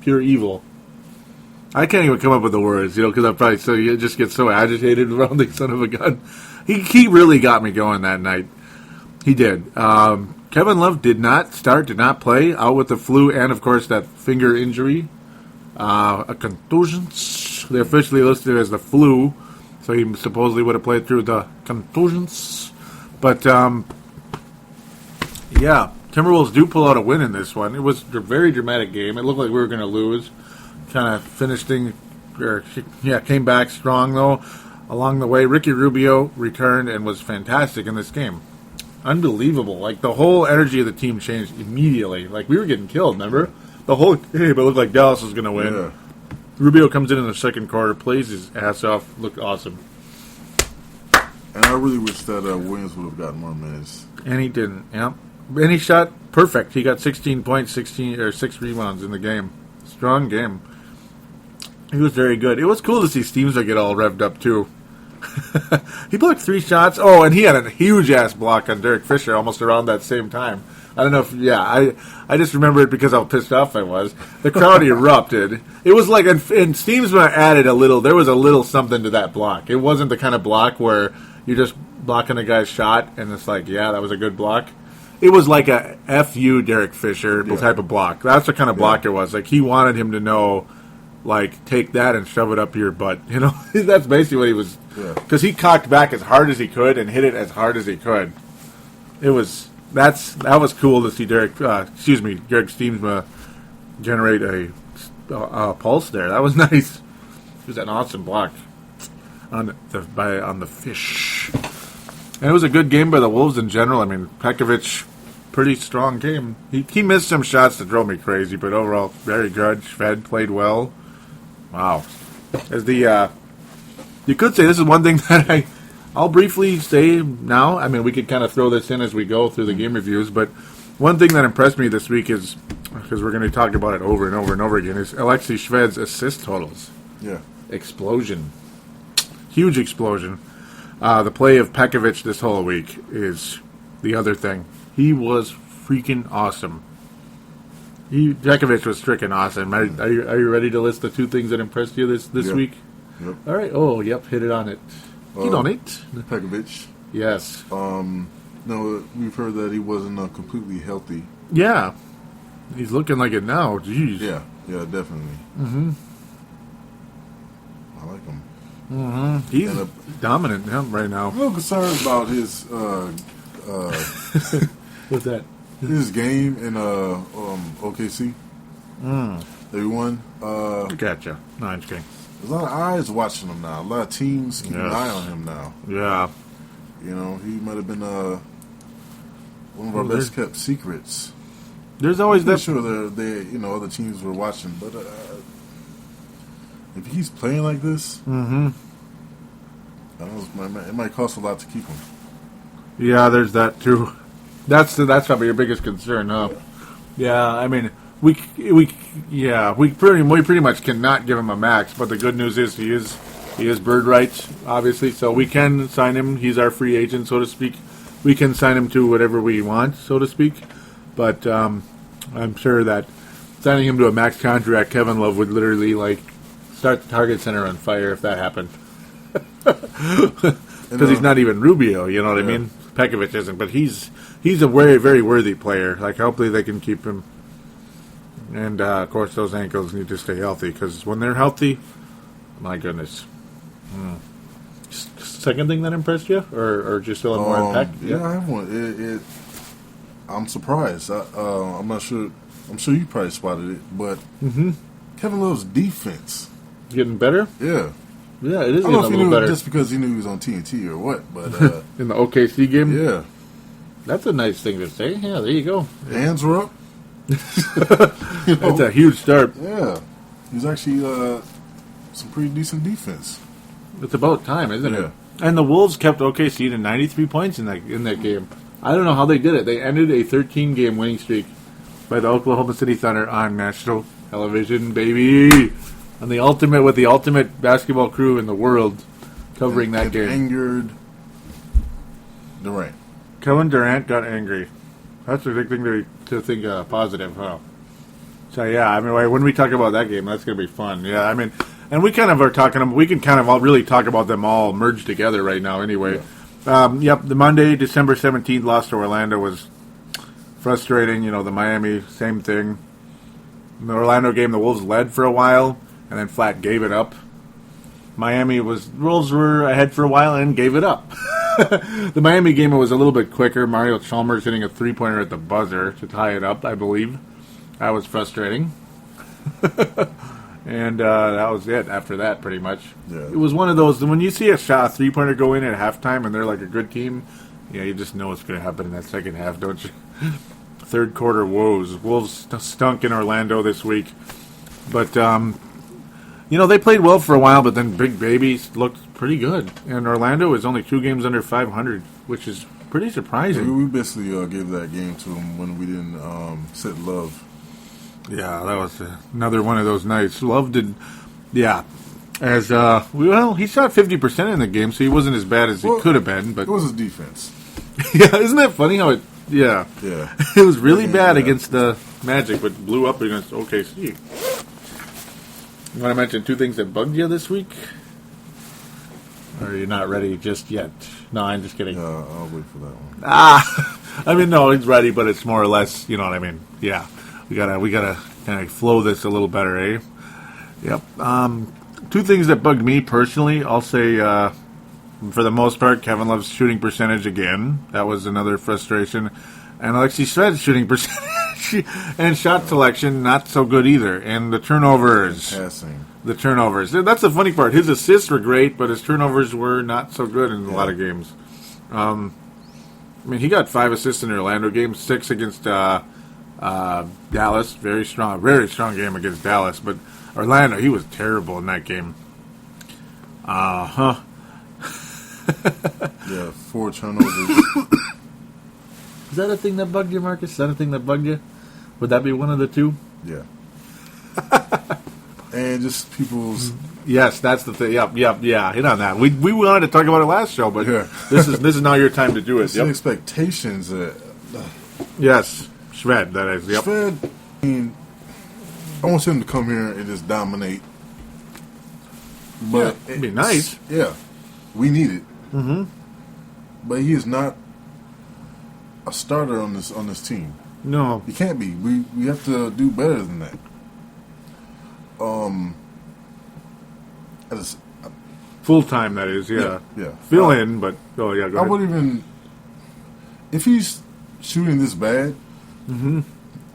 pure evil. I can't even come up with the words, because I probably you just get so agitated around the son of a gun. He really got me going that night. He did. Kevin Love did not play, out with the flu and, of course, that finger injury. A contusion. They officially listed it as the flu, so he supposedly would have played through the contusions. But, Timberwolves do pull out a win in this one. It was a very dramatic game. It looked like we were going to lose. Kind of came back strong, though. Along the way, Ricky Rubio returned and was fantastic in this game. Unbelievable. Like, the whole energy of the team changed immediately. Like, we were getting killed, remember? The whole game, it looked like Dallas was going to win. Yeah. Rubio comes in the second quarter, plays his ass off, looked awesome. And I really wish that Williams would have gotten more minutes. And he didn't, yeah. And he shot perfect. He got 16 points, 6 rebounds in the game. Strong game. He was very good. It was cool to see Stevenson get all revved up, too. He blocked 3 shots. Oh, and he had a huge-ass block on Derek Fisher almost around that same time. I don't know if, I just remember it because how pissed off I was. The crowd erupted. It was like, and Steamsma added there was a little something to that block. It wasn't the kind of block where you're just blocking a guy's shot and it's like, yeah, that was a good block. It was like a F.U. Derek Fisher type of block. That's the kind of block it was. Like, he wanted him to know, like, take that and shove it up your butt. That's basically what he was. Because he cocked back as hard as he could and hit it as hard as he could. That was cool to see Derek Steamsma generate a pulse there. That was nice. It was an awesome block on the fish. And it was a good game by the Wolves in general. I mean, Pekavic, pretty strong game. He missed some shots that drove me crazy, but overall, very good. Shved played well. Wow. You could say this is one thing that I'll briefly say now. I mean, we could kind of throw this in as we go through the game reviews, but one thing that impressed me this week is, because we're going to talk about it over and over and over again, is Alexei Shved's assist totals. Yeah. Explosion. Huge explosion. The play of Pekavic this whole week is the other thing. He was freaking awesome. Pekavic was freaking awesome. Are you ready to list the 2 things that impressed you this week? Yep. All right. Oh, yep. Hit it on it. Hit on it. Pekavic. Yes. No, we've heard that he wasn't completely healthy. Yeah. He's looking like it now. Jeez. Yeah, definitely. Mm-hmm. I like him. Mm-hmm. He's dominant right now. I'm a little concerned about his What's that? His game in OKC. They won. Gotcha. No, I'm just kidding. There's a lot of eyes watching him now. A lot of teams keep an eye on him now. Yeah. You know, he might have been one of our best kept secrets. There's always I'm sure they other teams were watching, but if he's playing like this, I don't know, it might cost a lot to keep him. Yeah, there's that too. That's probably your biggest concern, huh? Yeah, I mean, we pretty much cannot give him a max, but the good news is he is bird rights, obviously, so we can sign him. He's our free agent, so to speak. We can sign him to whatever we want, so to speak. But I'm sure that signing him to a max contract, Kevin Love would literally start the Target Center on fire if that happened. Because he's not even Rubio, you know what I mean? Pekavic isn't, but he's a very, very worthy player. Hopefully they can keep him. And, of course, those ankles need to stay healthy, because when they're healthy, my goodness. Second thing that impressed you? Or just still have more impact? Yeah, I have one. I'm surprised. I'm not sure. I'm sure you probably spotted it, but Kevin Love's defense. Getting better? Yeah. Yeah, it is I getting don't know a if he little knew better. just because he knew he was on TNT or what, but... in the OKC game? Yeah. That's a nice thing to say. Yeah, there you go. Hands were up. That's a huge start. Yeah. He's actually some pretty decent defense. It's about time, isn't it? And the Wolves kept OKC to 93 points in that game. I don't know how they did it. They ended a 13-game winning streak by the Oklahoma City Thunder on national television, baby. And the ultimate basketball crew in the world covering that game. Angered Durant. Kevin Durant got angry. That's a big thing to think positive, huh? So, yeah, I mean, when we talk about that game, that's going to be fun. Yeah, I mean, and we kind of are talking, we can kind of all really talk about them all merged together right now anyway. Yeah. The Monday, December 17th loss to Orlando was frustrating. You know, the Miami, same thing. In the Orlando game, the Wolves led for a while and then flat gave it up. Wolves were ahead for a while and gave it up. The Miami game was a little bit quicker. Mario Chalmers hitting a three-pointer at the buzzer to tie it up, I believe. That was frustrating. And that was it after that, pretty much. Yeah. It was one of those, when you see a three-pointer go in at halftime and they're like a good team, yeah, you just know what's going to happen in that second half, don't you? Third quarter woes. Wolves stunk in Orlando this week. But, they played well for a while, but then Big Baby looked pretty good. And Orlando is only 2 games under 500, which is pretty surprising. We basically gave that game to him when we didn't set Love. Yeah, that was another one of those nights. Love did, yeah. He shot 50% in the game, so he wasn't as bad as he could have been. But it was his defense. Yeah, isn't that funny how it, yeah. It was really bad against the Magic, but blew up against OKC. You want to mention 2 things that bugged you this week? Or are you not ready just yet? No, I'm just kidding. I'll wait for that one. I mean, no, he's ready, but it's more or less, you know what I mean? Yeah. We gotta kind of flow this a little better, eh? Yep. 2 things that bugged me personally. I'll say, for the most part, Kevin Love's shooting percentage again. That was another frustration. And Alexi Shved's shooting percentage and shot selection, not so good either. And the turnovers. Passing. The turnovers. That's the funny part. His assists were great, but his turnovers were not so good in a lot of games. I mean, he got 5 assists in the Orlando game, 6 against Dallas. Very strong game against Dallas. But Orlando, he was terrible in that game. Yeah, 4 turnovers. Is that a thing that bugged you, Marcus? Is that a thing that bugged you? Would that be one of the 2? Yeah. And just people's... Yes, that's the thing. Yep, hit on that. We wanted to talk about it last show, but this is now your time to do it. It's the expectations that... Yes, Shved, that is. Yep. Shved, I mean, I want him to come here and just dominate. But it'd be nice. Yeah, we need it. Mm-hmm. But he is not a starter on this team. No, he can't be. We have to do better than that. Full time, that is. Yeah. Fill in, but go I ahead. wouldn't even. If he's shooting this bad, Mm-hmm.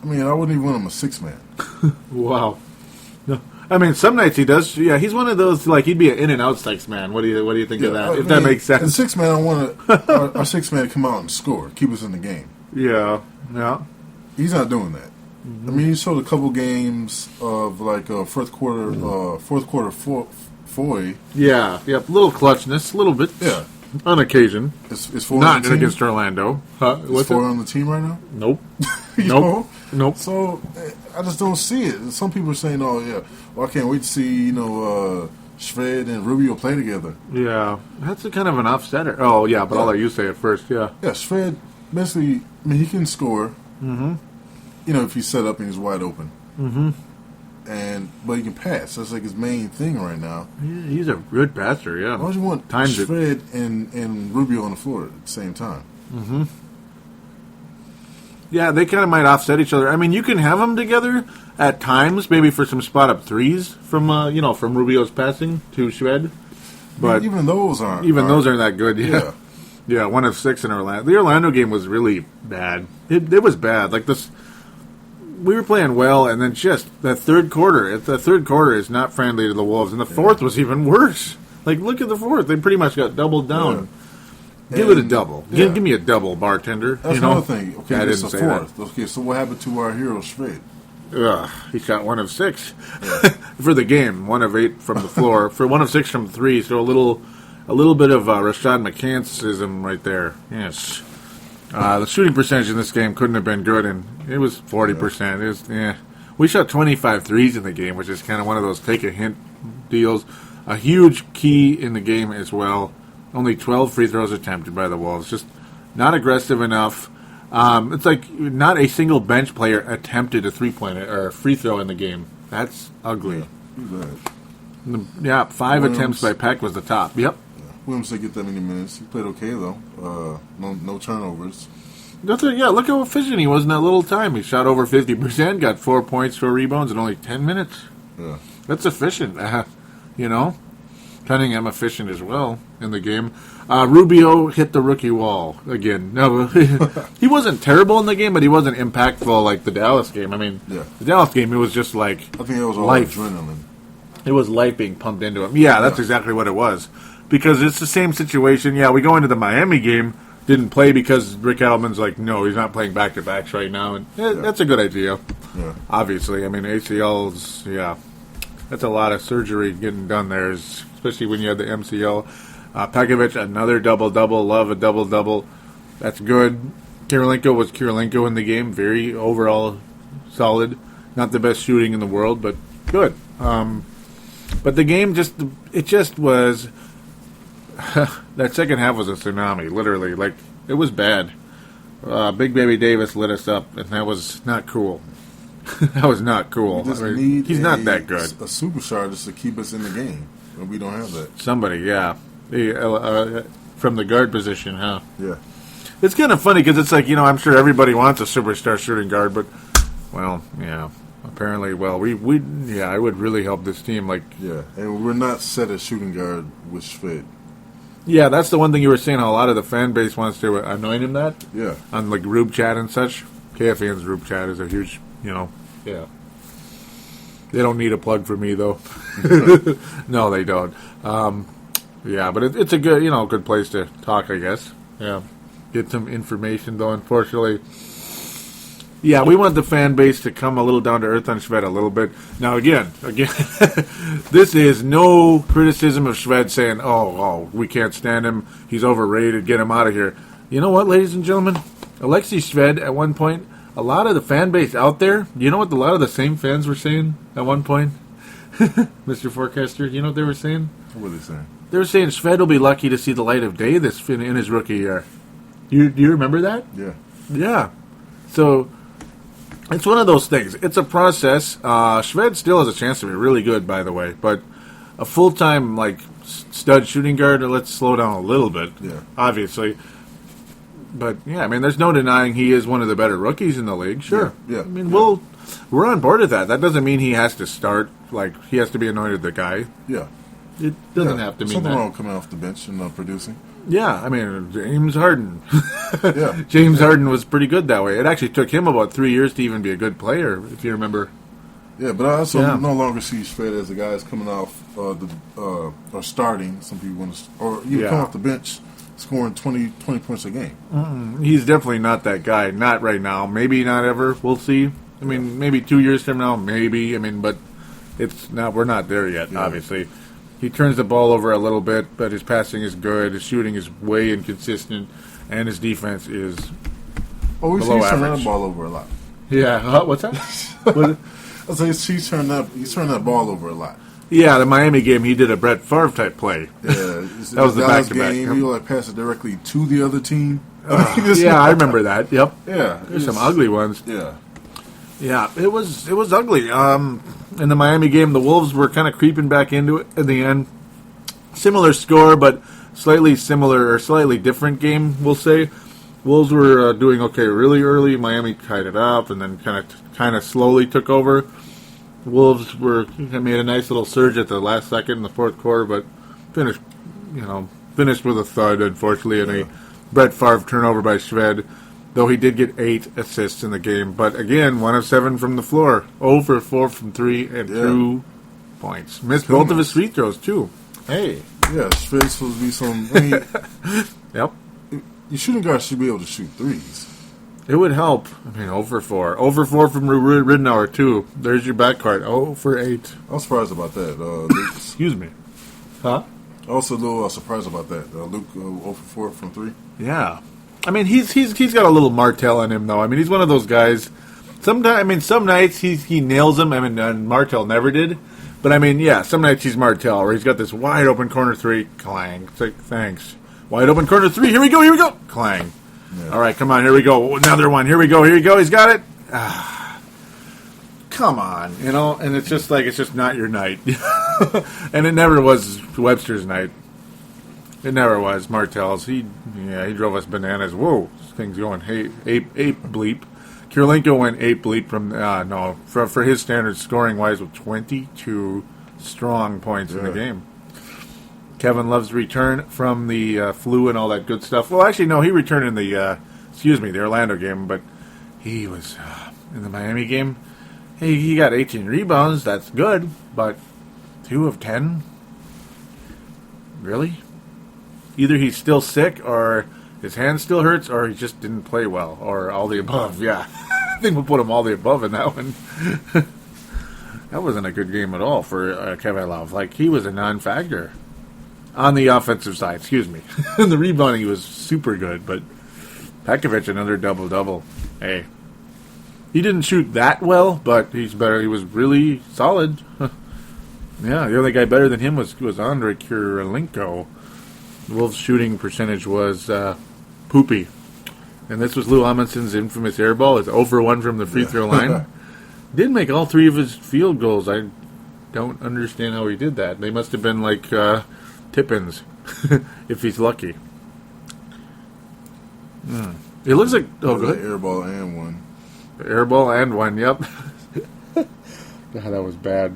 I mean, I wouldn't even want him a 6-man. Wow. No. I mean, some nights he does. Yeah, he's one of those, like, he'd be an in and out 6-man. What do you think of that? If that makes sense. As 6-man, I want our 6-man to come out and score, keep us in the game. Yeah. He's not doing that. Mm-hmm. I mean, he showed a couple games of like fourth quarter foy. Yeah, little clutchness, a little bit. Yeah, on occasion. Is 4 not on the team? Against Orlando. Is 4 on the team right now? Nope. Nope. So I just don't see it. Some people are saying, "Oh yeah, well I can't wait to see Shved and Rubio play together." Yeah, that's a kind of an offsetter. Oh yeah, but I'll let you say it first. Yeah. Yeah, Shved basically. I mean, he can score. Mm-hmm. If he's set up and he's wide open. Mm-hmm. But he can pass. That's like his main thing right now. Yeah, he's a good passer, yeah. Why don't you want Shved and Rubio on the floor at the same time? Mm-hmm. Yeah, they kind of might offset each other. I mean, you can have them together at times, maybe for some spot-up threes from Rubio's passing to Shved. But even those aren't. Those aren't that good, yeah. Yeah, 1 of 6 in Orlando. The Orlando game was really bad. It was bad. Like this, we were playing well, and then just that third quarter. The third quarter is not friendly to the Wolves, and the fourth was even worse. Like, look at the fourth; they pretty much got doubled down. Yeah. Give it a double. Yeah. Give me a double, bartender. That's another thing. Okay, I it's didn't a say fourth. that. Okay, so what happened to our hero Shved? He shot 1 of 6 for the game. 1 of 8 from the floor for 1 of 6 from 3. So a little bit of Rashad McCann-ism right there. Yes. The shooting percentage in this game couldn't have been good, and it was 40%. We shot 25 threes in the game, which is kind of one of those take-a-hint deals. A huge key in the game as well. Only 12 free throws attempted by the Wolves. Just not aggressive enough. It's like not a single bench player attempted a three-point or a free throw in the game. That's ugly. Yeah, 5 attempts by Peck was the top. Yep. Williams didn't get that many minutes. He played okay, though. No turnovers. Look how efficient he was in that little time. He shot over 50%, got 4 points, 4 rebounds in only 10 minutes. Yeah. That's efficient, Cunningham efficient as well in the game. Rubio hit the rookie wall again. No, he wasn't terrible in the game, but he wasn't impactful like the Dallas game. I mean, the Dallas game, it was just like I think it was all life. Adrenaline. It was life being pumped into him. Yeah, that's exactly what it was. Because it's the same situation. Yeah, we go into the Miami game, didn't play because Rick Adelman's like, no, he's not playing back-to-backs right now. And that's a good idea, obviously. I mean, ACLs, that's a lot of surgery getting done there, especially when you have the MCL. Pekavic, another double-double. Love a double-double. That's good. Kirilenko was Kirilenko in the game. Very overall solid. Not the best shooting in the world, but good. But the game just was... that second half was a tsunami, literally. Like, it was bad. Big Baby Davis lit us up, and that was not cool. That was not cool. He's not that good. A superstar just to keep us in the game, and we don't have that. Somebody, from the guard position, huh? Yeah. It's kind of funny because it's like, I'm sure everybody wants a superstar shooting guard, but, apparently, I would really help this team. And we're not set at shooting guard with Shved. Yeah, that's the one thing you were saying, how a lot of the fan base wants to anoint him that. Yeah. On, group chat and such. KFAN's group chat is a huge, yeah. They don't need a plug for me, though. No, they don't. But it's a good, good place to talk, I guess. Yeah. Get some information, though, unfortunately. Yeah, we want the fan base to come a little down to earth on Shved a little bit. Now, again, this is no criticism of Shved saying, oh, we can't stand him, he's overrated, get him out of here. You know what, ladies and gentlemen? Alexei Shved, at one point, a lot of the fan base out there, you know what a lot of the same fans were saying at one point? Mr. Forecaster, you know what they were saying? What were they saying? They were saying Shved will be lucky to see the light of day in his rookie year. Do you remember that? Yeah. Yeah. So... it's one of those things. It's a process. Shved still has a chance to be really good, by the way. But a full-time, stud shooting guard, let's slow down a little bit, obviously. But, there's no denying he is one of the better rookies in the league. Sure. Yeah. I mean, we're on board with that. That doesn't mean he has to start, he has to be anointed the guy. Yeah. It doesn't have to mean something that. wrong coming off the bench and not producing. Yeah, I mean, James Harden. Yeah. James Harden was pretty good that way. It actually took him about 3 years to even be a good player, if you remember. Yeah, but I also no longer see Shved as the guy that's coming off or starting. Some people want to, or you come off the bench, scoring 20 points a game. He's definitely not that guy. Not right now. Maybe not ever. We'll see. I mean, maybe 2 years from now, maybe. I mean, but it's not. We're not there yet. Obviously, he turns the ball over a little bit, but his passing is good. His shooting is way inconsistent, and his defense is we below see average. the ball over a lot. Yeah. What's that? I say he's turned that ball over a lot. Yeah, the Miami game, he did a Brett Favre type play. Yeah, that was the back-to-back. He like passed it directly to the other team. Yeah, I remember that. Yep. Yeah, there's some ugly ones. Yeah, yeah, it was ugly. In the Miami game, the Wolves were kind of creeping back into it at the end. Similar score, but slightly similar or slightly different game, we'll say. Wolves were doing okay really early. Miami tied it up and then kind of slowly took over. Wolves made a nice little surge at the last second in the fourth quarter, but finished with a thud, unfortunately, and a Brett Favre turnover by Shved, though he did get 8 assists in the game. But again, 1 of 7 from the floor, 0 for 4 from 3, and 2 points. Missed both of his free throws, too. Hey. Yeah, Shved's supposed to be some... I mean, yep. Your shooting guard should be able to shoot threes. It would help. I mean, 0 for 4. 0 for 4 from Ridnour, too. There's your backcourt. 0 for 8. I was surprised about that. Excuse me. Huh? Also, a little surprised about that. Luke 0 for 4 from 3. Yeah. I mean, he's got a little Martell in him, though. I mean, he's one of those guys. Some nights he nails them. I mean, and Martell never did. But, I mean, yeah, some nights he's Martell, where he's got this wide open corner 3. Clang. It's like, thanks. Wide open corner 3. Here we go. Clang. Yeah. All right, come on. Here we go. Another one. Here we go. He's got it. Come on. And it's just not your night. And it never was Webster's night. It never was Martell's. He drove us bananas. Whoa. This thing's going ape bleep. Kirilenko went ape bleep for his standards scoring-wise with 22 strong points in the game. Kevin Love's return from the flu and all that good stuff. Well, actually, no, he returned in the Orlando game, but he was in the Miami game. He got 18 rebounds. That's good, but 2 of 10? Really? Either he's still sick, or his hand still hurts, or he just didn't play well, or all the above. Yeah, I think we'll put him all the above in that one. That wasn't a good game at all for Kevin Love. Like, he was a non-factor. On the offensive side, excuse me. In the rebounding, he was super good, but Pekavic, another double-double. Hey. He didn't shoot that well, but he's better. He was really solid. Yeah, the only guy better than him was Andrei Kirilenko. The Wolves' shooting percentage was poopy. And this was Lou Amundsen's infamous air ball. It's 0 for 1 from the free throw line. Did make all 3 of his field goals. I don't understand how he did that. They must have been like... tip-ins, if he's lucky. It looks like... Oh, go ahead. Airball and 1. Airball and 1, yep. God, that was bad.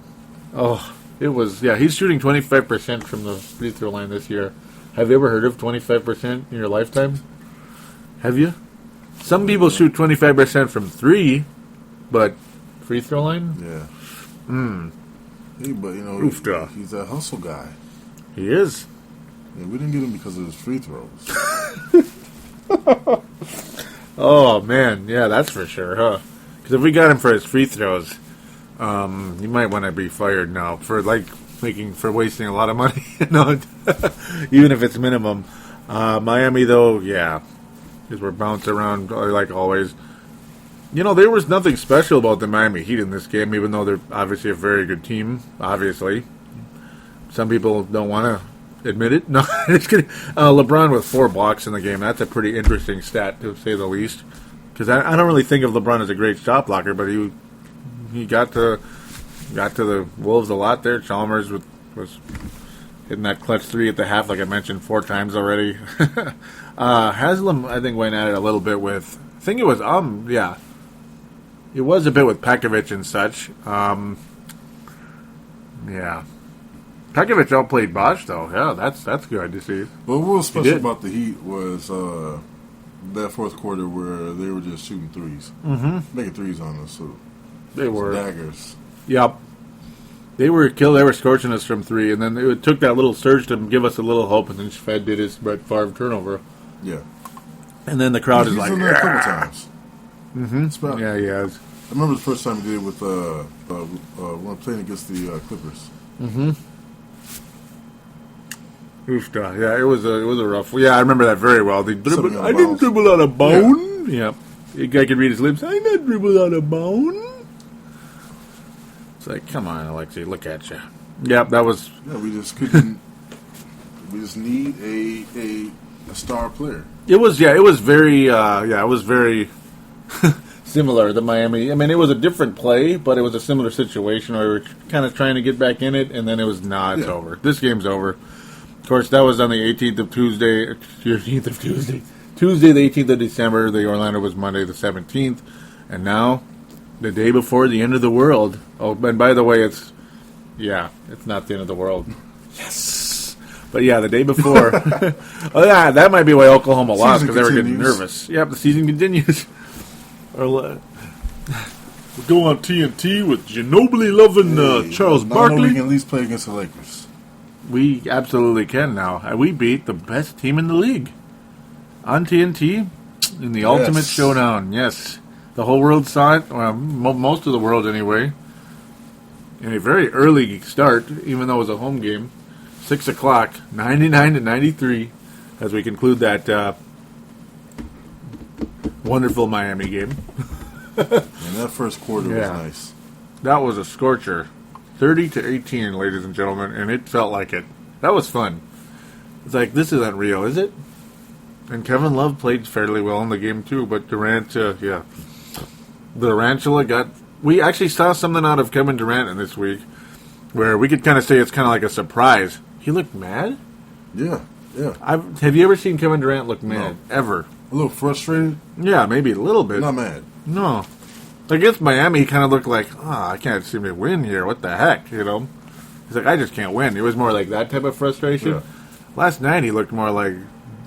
Oh, it was... Yeah, he's shooting 25% from the free throw line this year. Have you ever heard of 25% in your lifetime? Have you? Some people shoot 25% from 3, but free throw line? Yeah. Hey, but, he's a hustle guy. He is. Yeah, we didn't get him because of his free throws. Oh, man. Yeah, that's for sure, huh? Because if we got him for his free throws, you might want to be fired now for wasting a lot of money. Even if it's minimum. Miami, though, yeah. Because we're bouncing around like always. There was nothing special about the Miami Heat in this game, even though they're obviously a very good team, obviously. Some people don't want to admit it. No, just kidding. LeBron with 4 blocks in the game. That's a pretty interesting stat, to say the least. Because I don't really think of LeBron as a great shot blocker, but he got to the Wolves a lot there. Chalmers was hitting that clutch 3 at the half, like I mentioned 4 times already. Haslam, I think, went at it a little bit with... I think it was, yeah. It was a bit with Pekavic and such. Yeah. Pekavic outplayed Bosch, though. Yeah, that's good to see. But what was special about the Heat was that fourth quarter where they were just shooting threes. Making threes on us. So They were. daggers. Yep. They were scorching us from three, and then it took that little surge to give us a little hope, and then Shved did his Brett Favre turnover. Yeah. And then the crowd is He's like, done that a couple times. Mm-hmm. Yeah, he has. I remember the first time he did it with when playing against the Clippers. Oofta. Yeah, it was a rough. Yeah, I remember that very well. I didn't dribble out of bone. Yeah. The guy could read his lips. I not dribble out of bone. It's like, come on, Alexei, look at you. Yep, that was. Yeah, we just couldn't. We just need a star player. It was very similar to Miami. I mean, it was a different play, but it was a similar situation where we were kind of trying to get back in it, and then it was it's over. This game's over. Of course, that was on the 18th of Tuesday. Tuesday, the 18th of December. The Orlando was Monday, the 17th, and now the day before the end of the world. Oh, and by the way, it's not the end of the world. Yes. But yeah, the day before. Oh yeah, that might be why Oklahoma lost, because they were getting nervous. Yep, the season continues. We'll go on TNT with Ginobili loving Charles Barkley. We can at least play against the Lakers. We absolutely can now. We beat the best team in the league on TNT in the ultimate showdown. Yes. The whole world saw it. Well, most of the world anyway. In a very early start, even though it was a home game. 6 o'clock, 99-93, as we conclude that wonderful Miami game. And that first quarter was nice. That was a scorcher. 30-18, ladies and gentlemen, and it felt like it. That was fun. It's like, this isn't real, is it? And Kevin Love played fairly well in the game, too, but Durant, the Durantula got... We actually saw something out of Kevin Durant in this week, where we could kind of say it's kind of like a surprise. He looked mad? Yeah. Have you ever seen Kevin Durant look mad? No. Ever? A little frustrated? Yeah, maybe a little bit. Not mad. No. Against Miami, he kind of looked like, I can't seem to win here. What the heck, you know? He's like, I just can't win. It was more like that type of frustration. Yeah. Last night, he looked more like,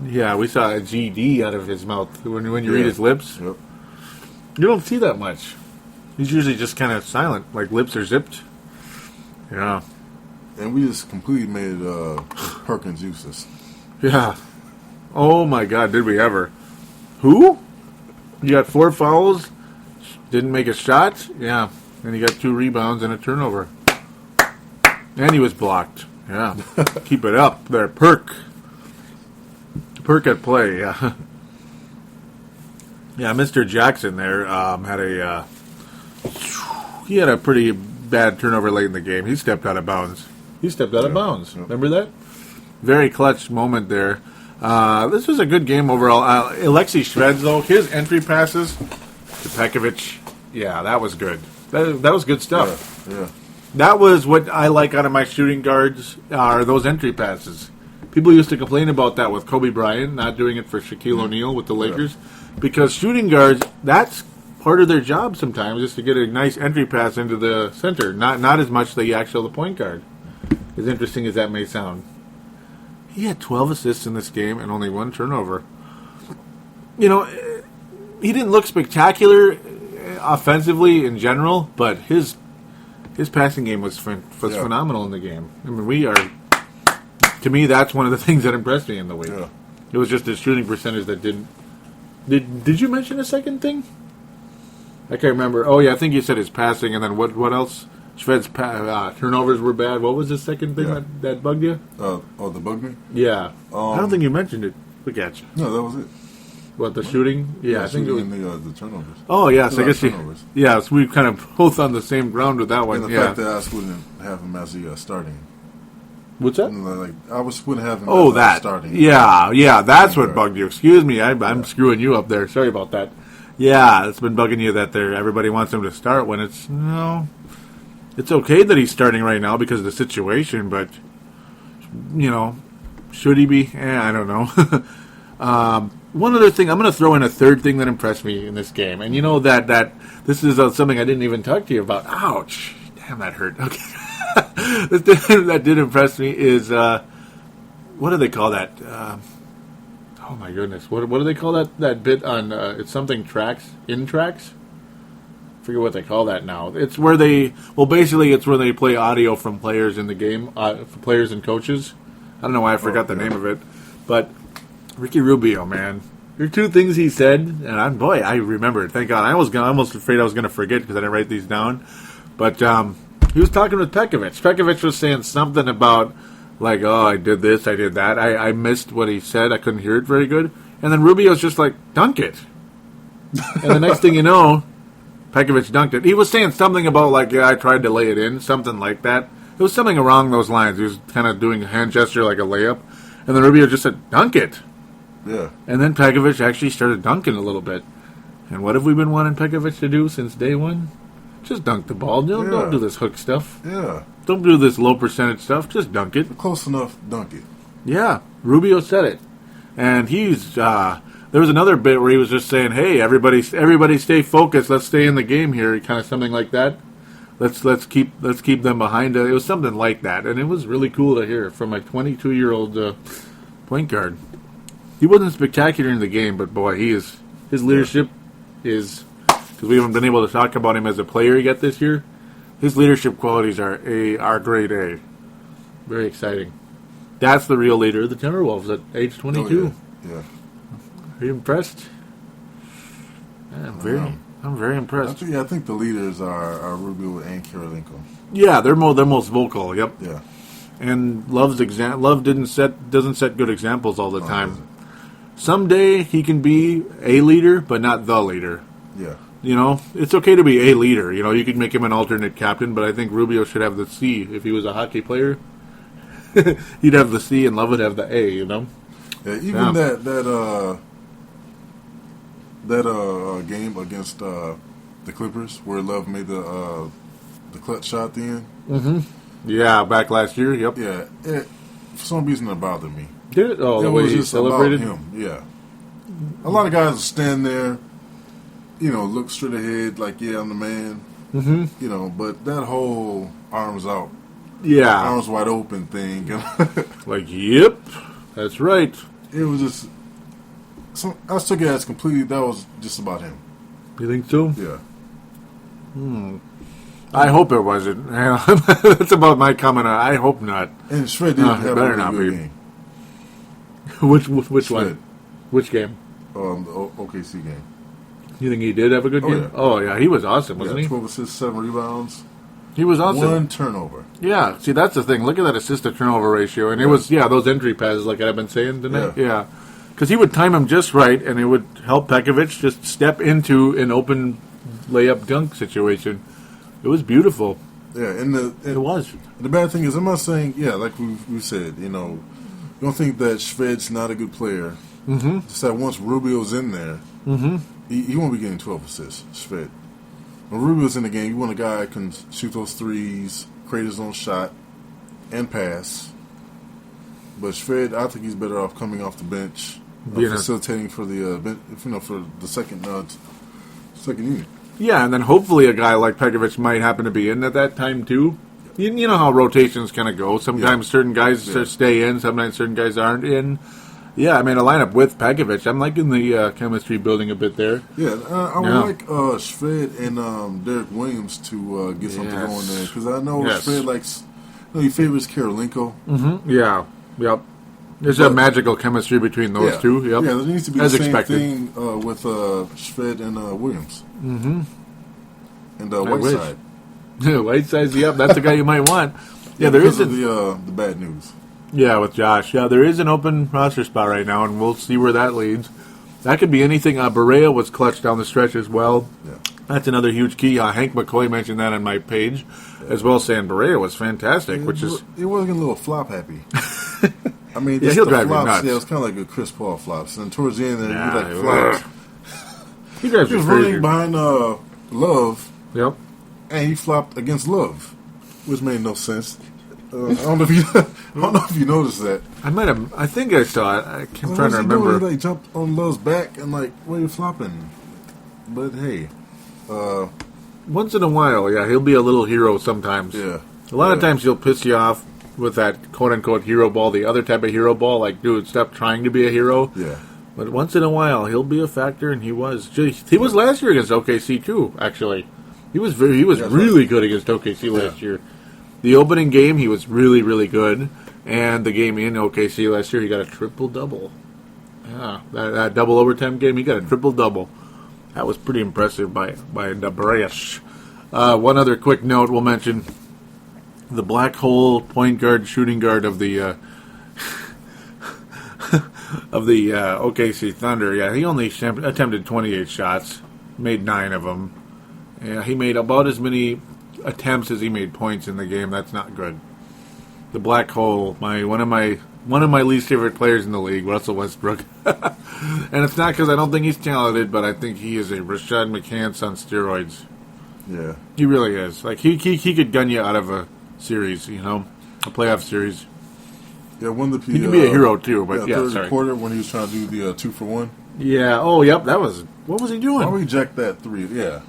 we saw a GD out of his mouth when you read his lips. Yep. You don't see that much. He's usually just kind of silent, like lips are zipped. Yeah. And we just completely made Perkins useless. Yeah. Oh, my God, did we ever. Who? You got 4 fouls, didn't make a shot? Yeah. And he got 2 rebounds and a turnover. And he was blocked. Yeah. Keep it up there, Perk. Perk at play, yeah. Yeah, Mr. Jackson there he had a pretty bad turnover late in the game. He stepped out of bounds. Yep. Remember that? Very clutch moment there. This was a good game overall. Alexei Shved, though, his entry passes to Pekavic, that was good. That was good stuff. Yeah. That was what I like out of my shooting guards, are those entry passes. People used to complain about that with Kobe Bryant, not doing it for Shaquille O'Neal with the Lakers. Because shooting guards, that's part of their job sometimes, is to get a nice entry pass into the center. Not as much the point guard. As interesting as that may sound. He had 12 assists in this game and only 1 turnover. You know, he didn't look spectacular offensively in general, but his passing game was phenomenal in the game. I mean, to me, that's one of the things that impressed me in the week. Yeah. It was just his shooting percentage that didn't. Did you mention a second thing? I can't remember. Oh, yeah, I think you said his passing, and then what else? Shved's turnovers were bad. What was the second thing that bugged you? That bugged me? Yeah. I don't think you mentioned it. Look at you. No, that was it. What, the shooting? Yeah, I think it was. The turnovers. Oh, yes, I guess so we kind of both on the same ground with that one. And the fact that I wouldn't have him as the starting. What's that? I wouldn't have him as starting. Yeah, that's what bugged you. Excuse me, I'm screwing you up there. Sorry about that. Yeah, it's been bugging you that everybody wants him to start when it's okay that he's starting right now because of the situation, but, should he be? I don't know. One other thing, I'm going to throw in a third thing that impressed me in this game, and that this is something I didn't even talk to you about. Ouch. Damn, that hurt. Okay. That did impress me is, what do they call that? Oh my goodness. What do they call that bit on, it's something tracks, in tracks? I forget what they call that now. It's where basically it's where they play audio from players in the game, for players and coaches. I don't know why I forgot the name of it. But Ricky Rubio, man. There are two things he said, and I remember it. Thank God. I was almost afraid I was going to forget because I didn't write these down. But he was talking with Pekavic. Pekavic was saying something about, like, oh, I did this, I did that. I missed what he said. I couldn't hear it very good. And then Rubio's just like, dunk it. And the next thing you know, Pekavic dunked it. He was saying something about, like, yeah, I tried to lay it in, something like that. It was something along those lines. He was kind of doing a hand gesture like a layup. And then Rubio just said, dunk it. Yeah. And then Pekavic actually started dunking a little bit. And what have we been wanting Pekavic to do since day one? Just dunk the ball. Don't do this hook stuff. Yeah. Don't do this low percentage stuff. Just dunk it. Close enough, dunk it. Yeah. Rubio said it. And he's... there was another bit where he was just saying, hey, everybody stay focused. Let's stay in the game here. Kind of something like that. Let's keep them behind. It was something like that. And it was really cool to hear from a 22-year-old point guard. He wasn't spectacular in the game, but boy, his leadership is, because we haven't been able to talk about him as a player yet this year. His leadership qualities are grade A. Very exciting. That's the real leader of the Timberwolves at age 22. Oh, yeah. Are you impressed? I'm very impressed. I think the leaders are Rubio and Karolinko. Yeah, they're most vocal. Yep. Yeah. And Love doesn't set good examples all the time. Someday he can be a leader, but not the leader. Yeah. You know, it's okay to be a leader. You know, you could make him an alternate captain, but I think Rubio should have the C. If he was a hockey player, he'd have the C and Love would have the A, you know? Yeah, even that game against the Clippers where Love made the clutch shot at the end. Mm-hmm. Yeah, back last year, yep. Yeah, for some reason it bothered me. Did it? Oh, the way he celebrated? About him, yeah. A lot of guys will stand there, you know, look straight ahead like, yeah, I'm the man. Mm-hmm. You know, but that whole arms out, arms wide open thing. Like, yep, that's right. It was just, I took it as completely, that was just about him. You think so? Yeah. I hope it wasn't. That's about my comment. I hope not. And Shved didn't have better a not good be. game. Which Shved. one? Which game? The OKC game. You think he did have a good game? Yeah. Oh, yeah. He was awesome, wasn't he? 12 assists, 7 rebounds. He was awesome. 1 turnover. Yeah. See, that's the thing. Look at that assist-to-turnover ratio. And it was, those entry passes like I've been saying tonight. Yeah. Because he would time them just right, and it would help Pekavic just step into an open layup dunk situation. It was beautiful. Yeah, it was. The bad thing is, I'm not saying, like we said, you know, you don't think that Shved's not a good player. Mm-hmm. Just that once Rubio's in there, he won't be getting 12 assists, Shved. When Rubio's in the game, you want a guy who can shoot those threes, create his own shot, and pass. But Shved, I think he's better off coming off the bench, facilitating for the for the second unit. Yeah, and then hopefully a guy like Pekavic might happen to be in at that time too. You know how rotations kind of go. Sometimes certain guys stay in, sometimes certain guys aren't in. Yeah, I mean, a lineup with Pekavic, I'm liking the chemistry building a bit there. Yeah, I would like Shved and Derek Williams to get something going there. Because I know Shved likes, he favors Karolinko. Mm-hmm. Yeah, yep. There's a magical chemistry between those two. Yep. Yeah, there needs to be the same thing with Shved and Williams. Mm-hmm. And Whiteside. Whiteside's, that's the guy you might want. Yeah, there is the bad news. Yeah, with Josh. Yeah, there is an open roster spot right now, and we'll see where that leads. That could be anything. Berea was clutch down the stretch as well. Yeah. That's another huge key. Hank McCoy mentioned that on my page, as well, saying Berea was fantastic, which is... It wasn't a little flop happy. I mean, he'll drive you nuts. Yeah, it was kind of like a Chris Paul flops. And towards the end, he flops. He drives he was you crazy. running behind Love. Yep. And he flopped against Love, which made no sense. I don't know if you noticed that. I think I saw it. I'm trying to remember. He jumped on Love's back and why are you flopping? But hey, once in a while, he'll be a little hero sometimes. Yeah. A lot of times he'll piss you off with that quote-unquote hero ball, the other type of hero ball, like, dude, stop trying to be a hero. Yeah. But once in a while, he'll be a factor, and he was. He was last year against OKC, too, actually. He was really good against OKC last year. The opening game, he was really, really good. And the game in OKC last year, he got a triple-double. Yeah, that double overtime game, he got a triple-double. That was pretty impressive by Dabrash. One other quick note we'll mention. The black hole point guard, shooting guard of the OKC Thunder. Yeah, he only attempted 28 shots, made 9 of them. Yeah, he made about as many attempts as he made points in the game. That's not good. The black hole, one of my least favorite players in the league, Russell Westbrook. And it's not because I don't think he's talented, but I think he is a Rashad McCants on steroids. Yeah, he really is. Like he could gun you out of a series, a playoff series. Yeah, he can be a hero too. But third quarter when he was trying to do the 2-for-1. Yeah. Oh, yep. That was what was he doing? Why reject that 3? Yeah,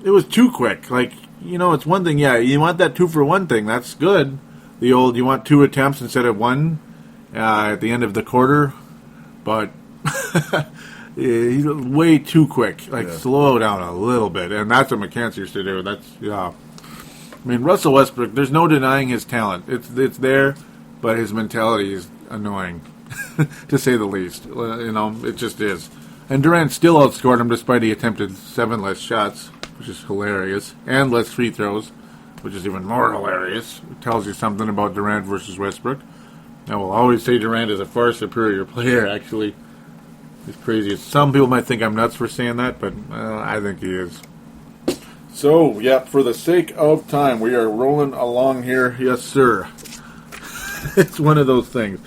it was too quick. Like it's one thing. Yeah, you want that 2-for-1 thing. That's good. The old you want 2 attempts instead of 1 at the end of the quarter, but he's way too quick. Slow down a little bit, and that's what McCants used to do. I mean, Russell Westbrook, there's no denying his talent. It's there, but his mentality is annoying, to say the least. It just is. And Durant still outscored him despite he attempted 7 less shots, which is hilarious, and less free throws, which is even more hilarious. It tells you something about Durant versus Westbrook. I will always say Durant is a far superior player, actually. He's crazy. Some people might think I'm nuts for saying that, but I think he is. So, for the sake of time, we are rolling along here. Yes, sir. It's one of those things.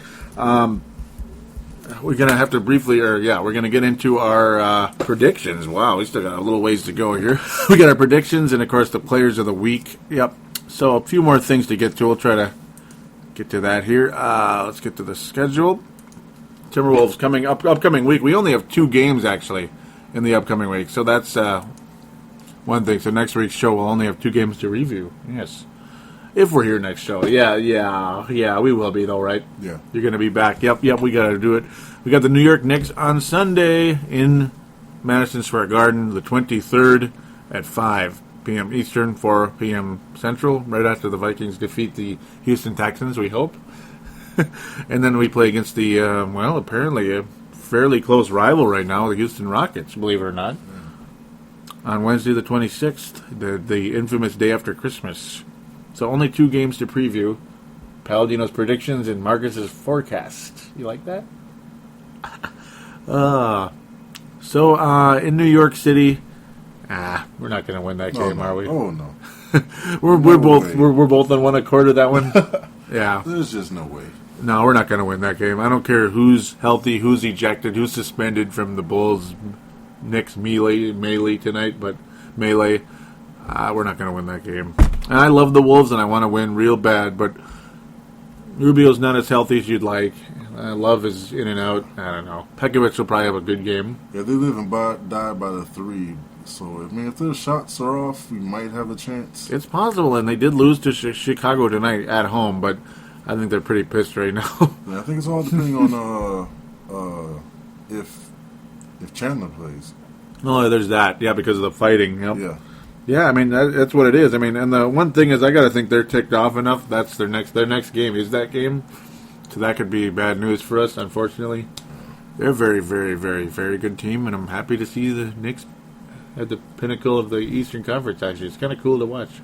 We're going to have to briefly, we're going to get into our predictions. Wow, we still got a little ways to go here. We got our predictions and, of course, the players of the week. Yep. So, a few more things to get to. We'll try to get to that here. Let's get to the schedule. Timberwolves upcoming week. We only have 2 games, actually, in the upcoming week. So, that's one thing. So, next week's show will only have 2 games to review. Yes. If we're here next show. Yeah, we will be, though, right? Yeah. You're going to be back. Yep, we got to do it. We got the New York Knicks on Sunday in Madison Square Garden, the 23rd at 5 p.m. Eastern, 4 p.m. Central, right after the Vikings defeat the Houston Texans, we hope. And then we play against the, apparently a fairly close rival right now, the Houston Rockets, believe it or not, on Wednesday the 26th, the infamous day after Christmas. So only 2 games to preview. Paladino's predictions and Marcus's forecast. You like that? In New York City, we're not going to win that game, are we? Oh no. we're both on one accord of that one. Yeah. There's just no way. No, we're not going to win that game. I don't care who's healthy, who's ejected, who's suspended from the Bulls' Knicks melee tonight, but we're not going to win that game. And I love the Wolves, and I want to win real bad, but Rubio's not as healthy as you'd like. Love is in and out. I don't know. Pekavic will probably have a good game. Yeah, they live and die by the 3. So, if their shots are off, we might have a chance. It's possible, and they did lose to Chicago tonight at home, but I think they're pretty pissed right now. Yeah, I think it's all depending on if Chandler plays. No, there's that. Yeah, because of the fighting. Yep. Yeah. Yeah, I mean, that's what it is. I mean, and the one thing is I got to think they're ticked off enough. That's their next game is that game. So that could be bad news for us, unfortunately. They're a very, very, very, very good team, and I'm happy to see the Knicks at the pinnacle of the Eastern Conference, actually. It's kind of cool to watch.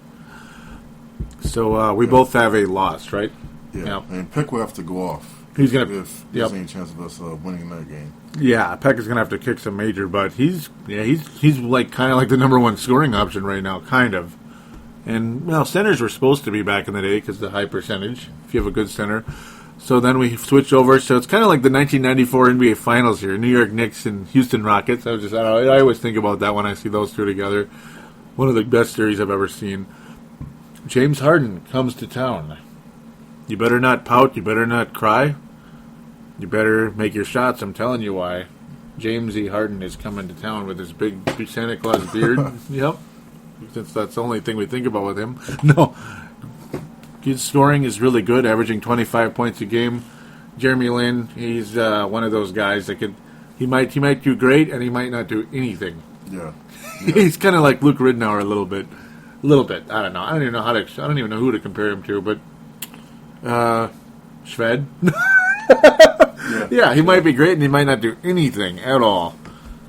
So we both have a loss, right? Yeah, and Peck will have to go off. He's going to, if there's any chance of us winning that game. Yeah, Peck is going to have to kick some major, but he's like kind of like the number 1 scoring option right now, kind of. And centers were supposed to be back in the day because the high percentage. If you have a good center, so then we switch over. So it's kind of like the 1994 NBA Finals here: New York Knicks and Houston Rockets. I always think about that when I see those 2 together. One of the best series I've ever seen. James Harden comes to town. You better not pout. You better not cry. You better make your shots. I'm telling you why. James E. Harden is coming to town with his big Santa Claus beard. Yep. Since that's the only thing we think about with him. No. His scoring is really good, averaging 25 points a game. Jeremy Lin, he's one of those guys that he might do great and he might not do anything. Yeah. He's kind of like Luke Ridnour a little bit. I don't know. I don't even know who to compare him to, but Shved. Yeah, he might be great and he might not do anything at all.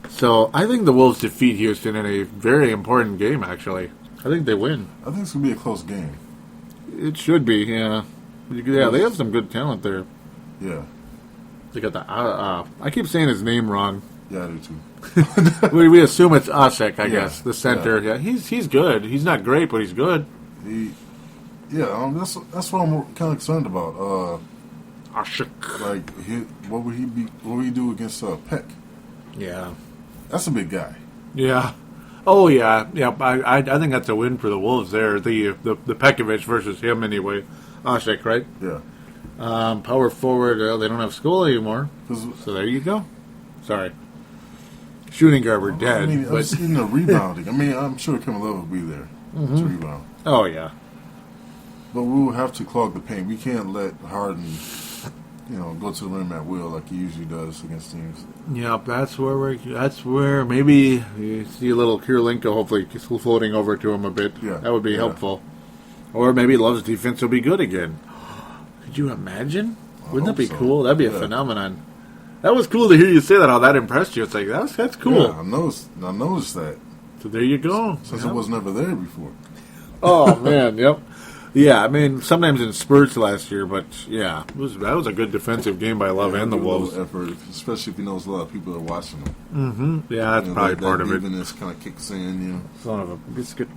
So I think the Wolves defeat Houston in a very important game, actually. I think they win. I think it's going to be a close game. It should be, yeah. Yeah, they have some good talent there. Yeah. They got the... I keep saying his name wrong. Yeah, I do too. we assume it's Asek, I guess, the center. Yeah, he's good. He's not great, but he's good. That's what I'm kind of concerned about. Asek. Like, what would he do against Peck? Yeah. That's a big guy. Yeah. Oh, yeah. Yeah, I think that's a win for the Wolves there. The Pekavic versus him anyway. Asek, right? Yeah. Power forward, they don't have school anymore. So there you go. Sorry. Shooting guard, we're dead. I mean, but... I've seen the rebounding. I mean, I'm sure Kevin Love will be there to rebound. Oh, yeah. But we will have to clog the paint. We can't let Harden, go to the rim at will like he usually does against teams. Yeah, that's where maybe you see a little Kirilenko hopefully floating over to him a bit. Yeah. That would be helpful. Or maybe Love's defense will be good again. Could you imagine? Wouldn't that be cool? That'd be a phenomenon. That was cool to hear you say that. How that impressed you. It's like, that's cool. Yeah, I noticed that. So there you go. Since it was never there before. Oh, man, yep. Yeah, I mean, sometimes in spurts last year, but yeah, that was a good defensive game by Love and the Wolves. Effort, especially if he knows a lot of people are watching them. Mm-hmm. Yeah, that's probably part of it. Evenness kind of kicks in, Son of a biscuit.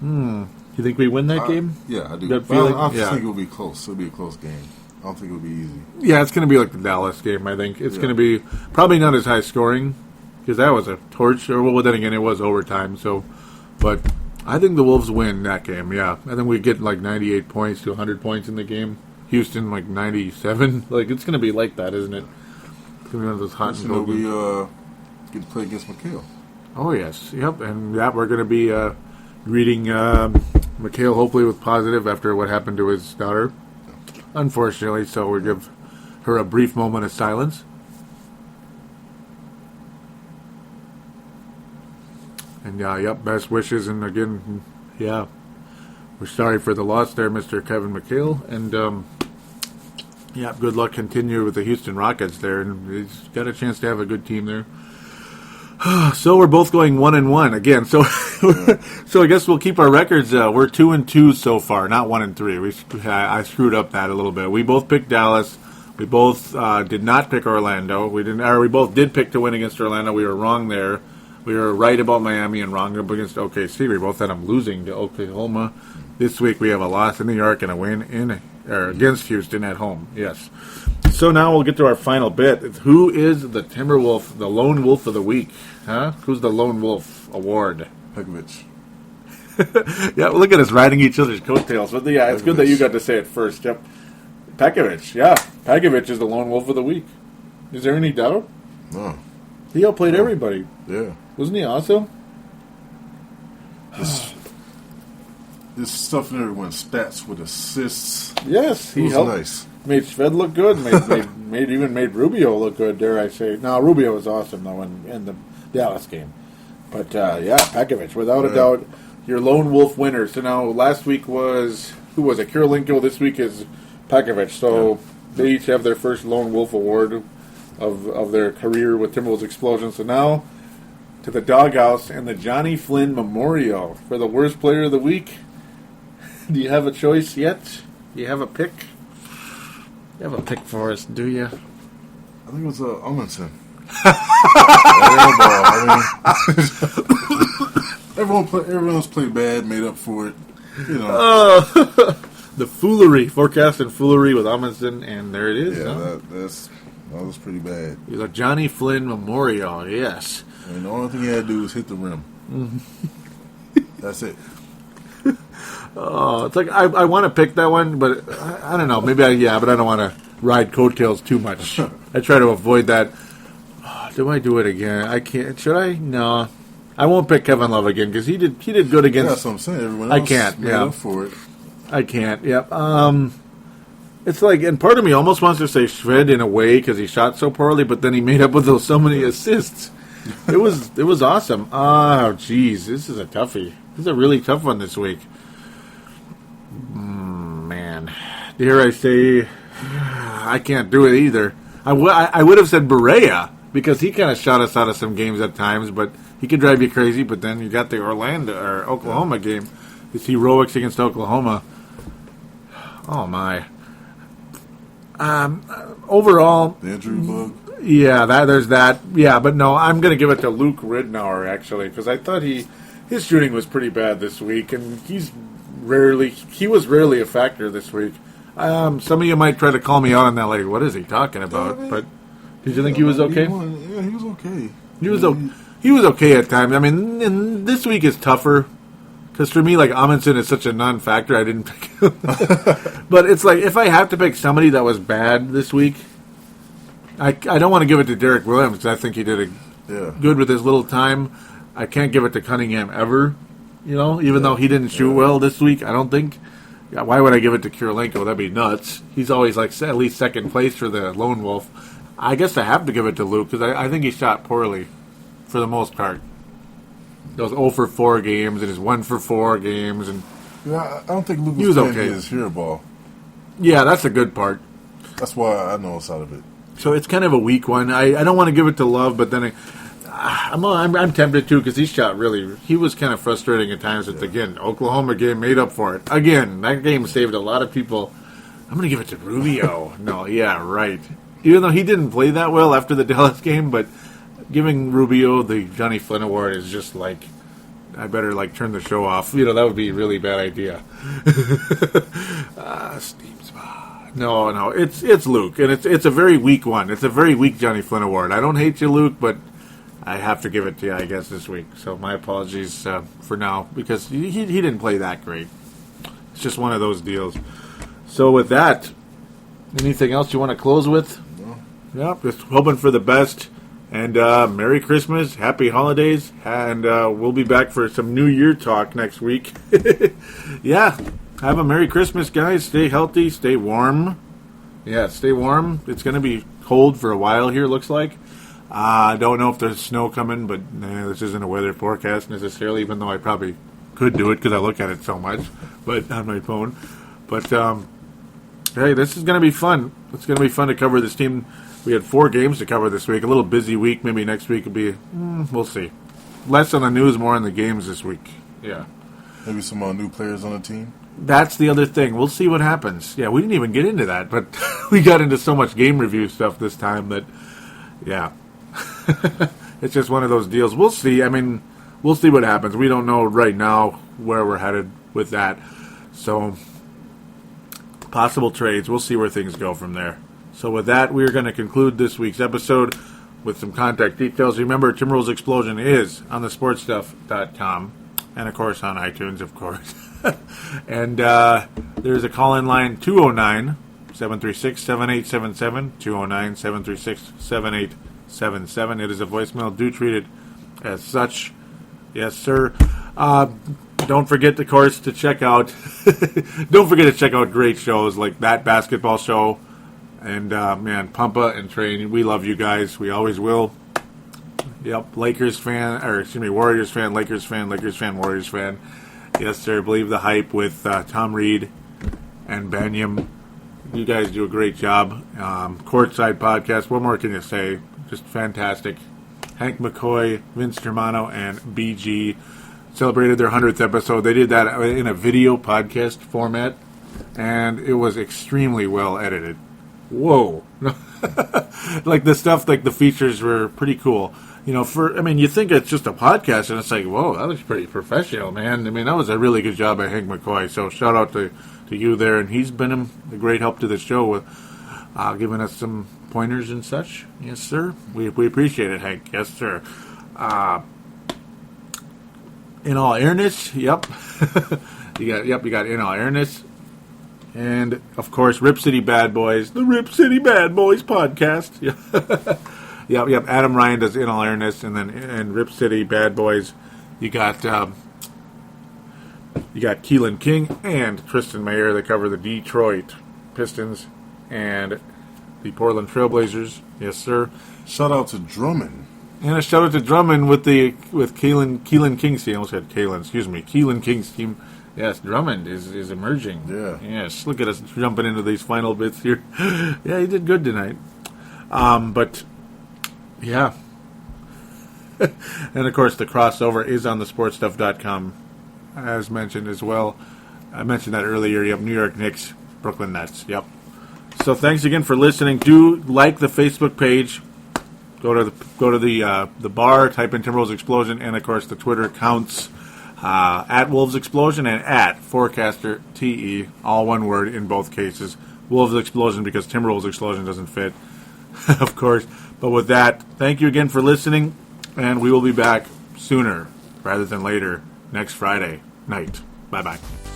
You think we win that game? Yeah, I do. That I think it will be close. It'll be a close game. I don't think it'll be easy. Yeah, it's going to be like the Dallas game, I think. It's going to be probably not as high scoring, because that was a torch. Well, then again, it was overtime. But I think the Wolves win that game, yeah. I think we get like 98 points to 100 points in the game. Houston, like 97. Like, it's going to be like that, isn't it? It's going to be one of those hot and cold games. We get to play against McHale. Oh, yes. Yep. And we're going to be reading McHale, hopefully with positive after what happened to his daughter. Unfortunately, so we'll give her a brief moment of silence. And best wishes, and again, we're sorry for the loss there, Mr. Kevin McHale, and good luck continue with the Houston Rockets there, and he's got a chance to have a good team there. So we're both going 1-1 again. So I guess we'll keep our records. We're 2-2 so far, not 1-3. I screwed up that a little bit. We both picked Dallas. We both did not pick Orlando. We both did pick to win against Orlando. We were wrong there. We were right about Miami and wrong against OKC. We both had them losing to Oklahoma. This week we have a loss in New York and a win against Houston at home. Yes. So now we'll get to our final bit. Who is the Timberwolf, the Lone Wolf of the Week? Huh? Who's the Lone Wolf Award? Pekovic. Yeah, look at us riding each other's coattails. But yeah, it's good that you got to say it first. Yep. Pekovic. Yeah, Pekovic is the Lone Wolf of the Week. Is there any doubt? No. He outplayed everybody. Yeah. Wasn't he awesome? This stuff in everyone's stats with assists. Yes, he helped. Nice. Made Shved look good. Made Rubio look good. Dare I say? No, Rubio was awesome though in the Dallas game. But Pekovic, without a doubt, your lone wolf winner. So now last week was who was it? Kirilenko. This week is Pekovic. So they each have their first lone wolf award of their career with Timberwolves Explosion. So now to the doghouse and the Johnny Flynn Memorial for the worst player of the week. Do you have a choice yet? Do you have a pick? You have a pick for us, do you? I think it was Amundsen. Everyone's played bad, made up for it. The foolery, forecast and foolery with Amundsen, and there it is. Yeah, that was pretty bad. He's a Johnny Flynn Memorial, yes. And the only thing he had to do was hit the rim. That's it. It's like I want to pick that one, but I don't know. Maybe but I don't want to ride coattails too much. I try to avoid that. Do I do it again? I can't. Should I? No, I won't pick Kevin Love again because he did good against. That's what I'm saying. Everyone else I can't. made up for it. I can't. Yep. It's like, and part of me almost wants to say Shved in a way because he shot so poorly, but then he made up with those so many assists. It was awesome. Oh, geez, this is a toughie. This is a really tough one this week. Man, dare I say, I can't do it either. I would have said Berea because he kind of shot us out of some games at times, but he could drive you crazy. But then you got the Oklahoma game, his heroics against Oklahoma. Oh my. Overall, the injury bug. Yeah, there's that. Yeah, but no, I'm going to give it to Luke Ridnour actually because I thought his shooting was pretty bad this week, and he was rarely a factor this week. Some of you might try to call me out on that, like, what is he talking about? But did you think he was okay? He was okay. He was okay at times. I mean, and this week is tougher because for me, like, Amundsen is such a non-factor. I didn't pick him. But it's like if I have to pick somebody that was bad this week, I don't want to give it to Derek Williams because I think he did good with his little time. I can't give it to Cunningham ever, even though he didn't shoot well this week. I don't think. Yeah, why would I give it to Kirilenko? That'd be nuts. He's always like at least second place for the Lone Wolf. I guess I have to give it to Luke because I think he shot poorly for the most part. Those 0 for 4 games and his 1 for 4 games. And I don't think Luke was okay. His hero ball. Yeah, that's the good part. That's why I know it's out of it. So it's kind of a weak one. I don't want to give it to Love, but then I'm tempted to because he shot really. He was kind of frustrating at times. It's again Oklahoma game made up for it. Again, that game saved a lot of people. I'm going to give it to Rubio. No, yeah, right. Even though he didn't play that well after the Dallas game, but giving Rubio the Johnny Flynn Award is just like I better like turn the show off. That would be a really bad idea. Steam Spa. No, it's Luke, and it's a very weak one. It's a very weak Johnny Flynn Award. I don't hate you, Luke, but I have to give it to you, I guess, this week. So my apologies for now, because he didn't play that great. It's just one of those deals. So with that, anything else you want to close with? No. Yeah, just hoping for the best. And Merry Christmas, Happy Holidays, and we'll be back for some New Year talk next week. Yeah, have a Merry Christmas, guys. Stay healthy, stay warm. Yeah, stay warm. It's going to be cold for a while here, looks like. I don't know if there's snow coming, but this isn't a weather forecast necessarily, even though I probably could do it because I look at it so much but on my phone. But, hey, this is going to be fun. It's going to be fun to cover this team. We had 4 games to cover this week. A little busy week. Maybe next week will be, we'll see. Less on the news, more on the games this week. Yeah. Maybe some new players on the team. That's the other thing. We'll see what happens. Yeah, we didn't even get into that, but we got into so much game review stuff this time that, yeah. It's just one of those deals. We'll see. I mean, we'll see what happens. We don't know right now where we're headed with that. So, possible trades. We'll see where things go from there. So with that, we're going to conclude this week's episode with some contact details. Remember, Timberwolves Explosion is on thesportstuff.com and, of course, on iTunes, of course. And there's a call-in line, 209-736-7877, 209-736-7877. It is a voicemail. Do treat it as such. Yes, sir. Don't forget, of course, to check out great shows like That Basketball Show. And, man, Pumpa and Train, we love you guys. We always will. Yep, Warriors fan, Lakers fan, Warriors fan. Yes, sir, Believe the Hype with Tom Reed and Banyam. You guys do a great job. Courtside Podcast, what more can you say? Just fantastic. Hank McCoy, Vince Germano, and BG celebrated their 100th episode. They did that in a video podcast format, and it was extremely well edited. Whoa. Like the stuff, like the features were pretty cool. You think it's just a podcast, and it's like, whoa, that looks pretty professional, man. I mean, that was a really good job by Hank McCoy. So shout out to you there, and he's been a great help to the show with giving us some pointers and such. Yes, sir. We appreciate it, Hank. Yes, sir. In All Airness, yep. you got In All Airness. And, of course, Rip City Bad Boys, the Rip City Bad Boys podcast. Yep. Adam Ryan does In All Airness, and then in Rip City Bad Boys, you got You got Keelan King and Tristan Mayer. They cover the Detroit Pistons and the Portland Trailblazers. Yes, sir. Shout out to Drummond. And a shout out to Drummond with Keelan King's team. I almost said Kalen, excuse me. Keelan King's team. Yes, Drummond is emerging. Yeah. Yes, look at us jumping into these final bits here. Yeah, he did good tonight. But, yeah. And, of course, the crossover is on thesportstuff.com, as mentioned as well. I mentioned that earlier. Yep, New York Knicks, Brooklyn Nets. Yep. So thanks again for listening. Do like the Facebook page. Go to the bar, type in Timberwolves Explosion, and, of course, the Twitter accounts. At Wolves Explosion and at Forecaster TE, all one word in both cases. Wolves Explosion because Timberwolves Explosion doesn't fit, of course. But with that, thank you again for listening, and we will be back sooner rather than later next Friday night. Bye-bye.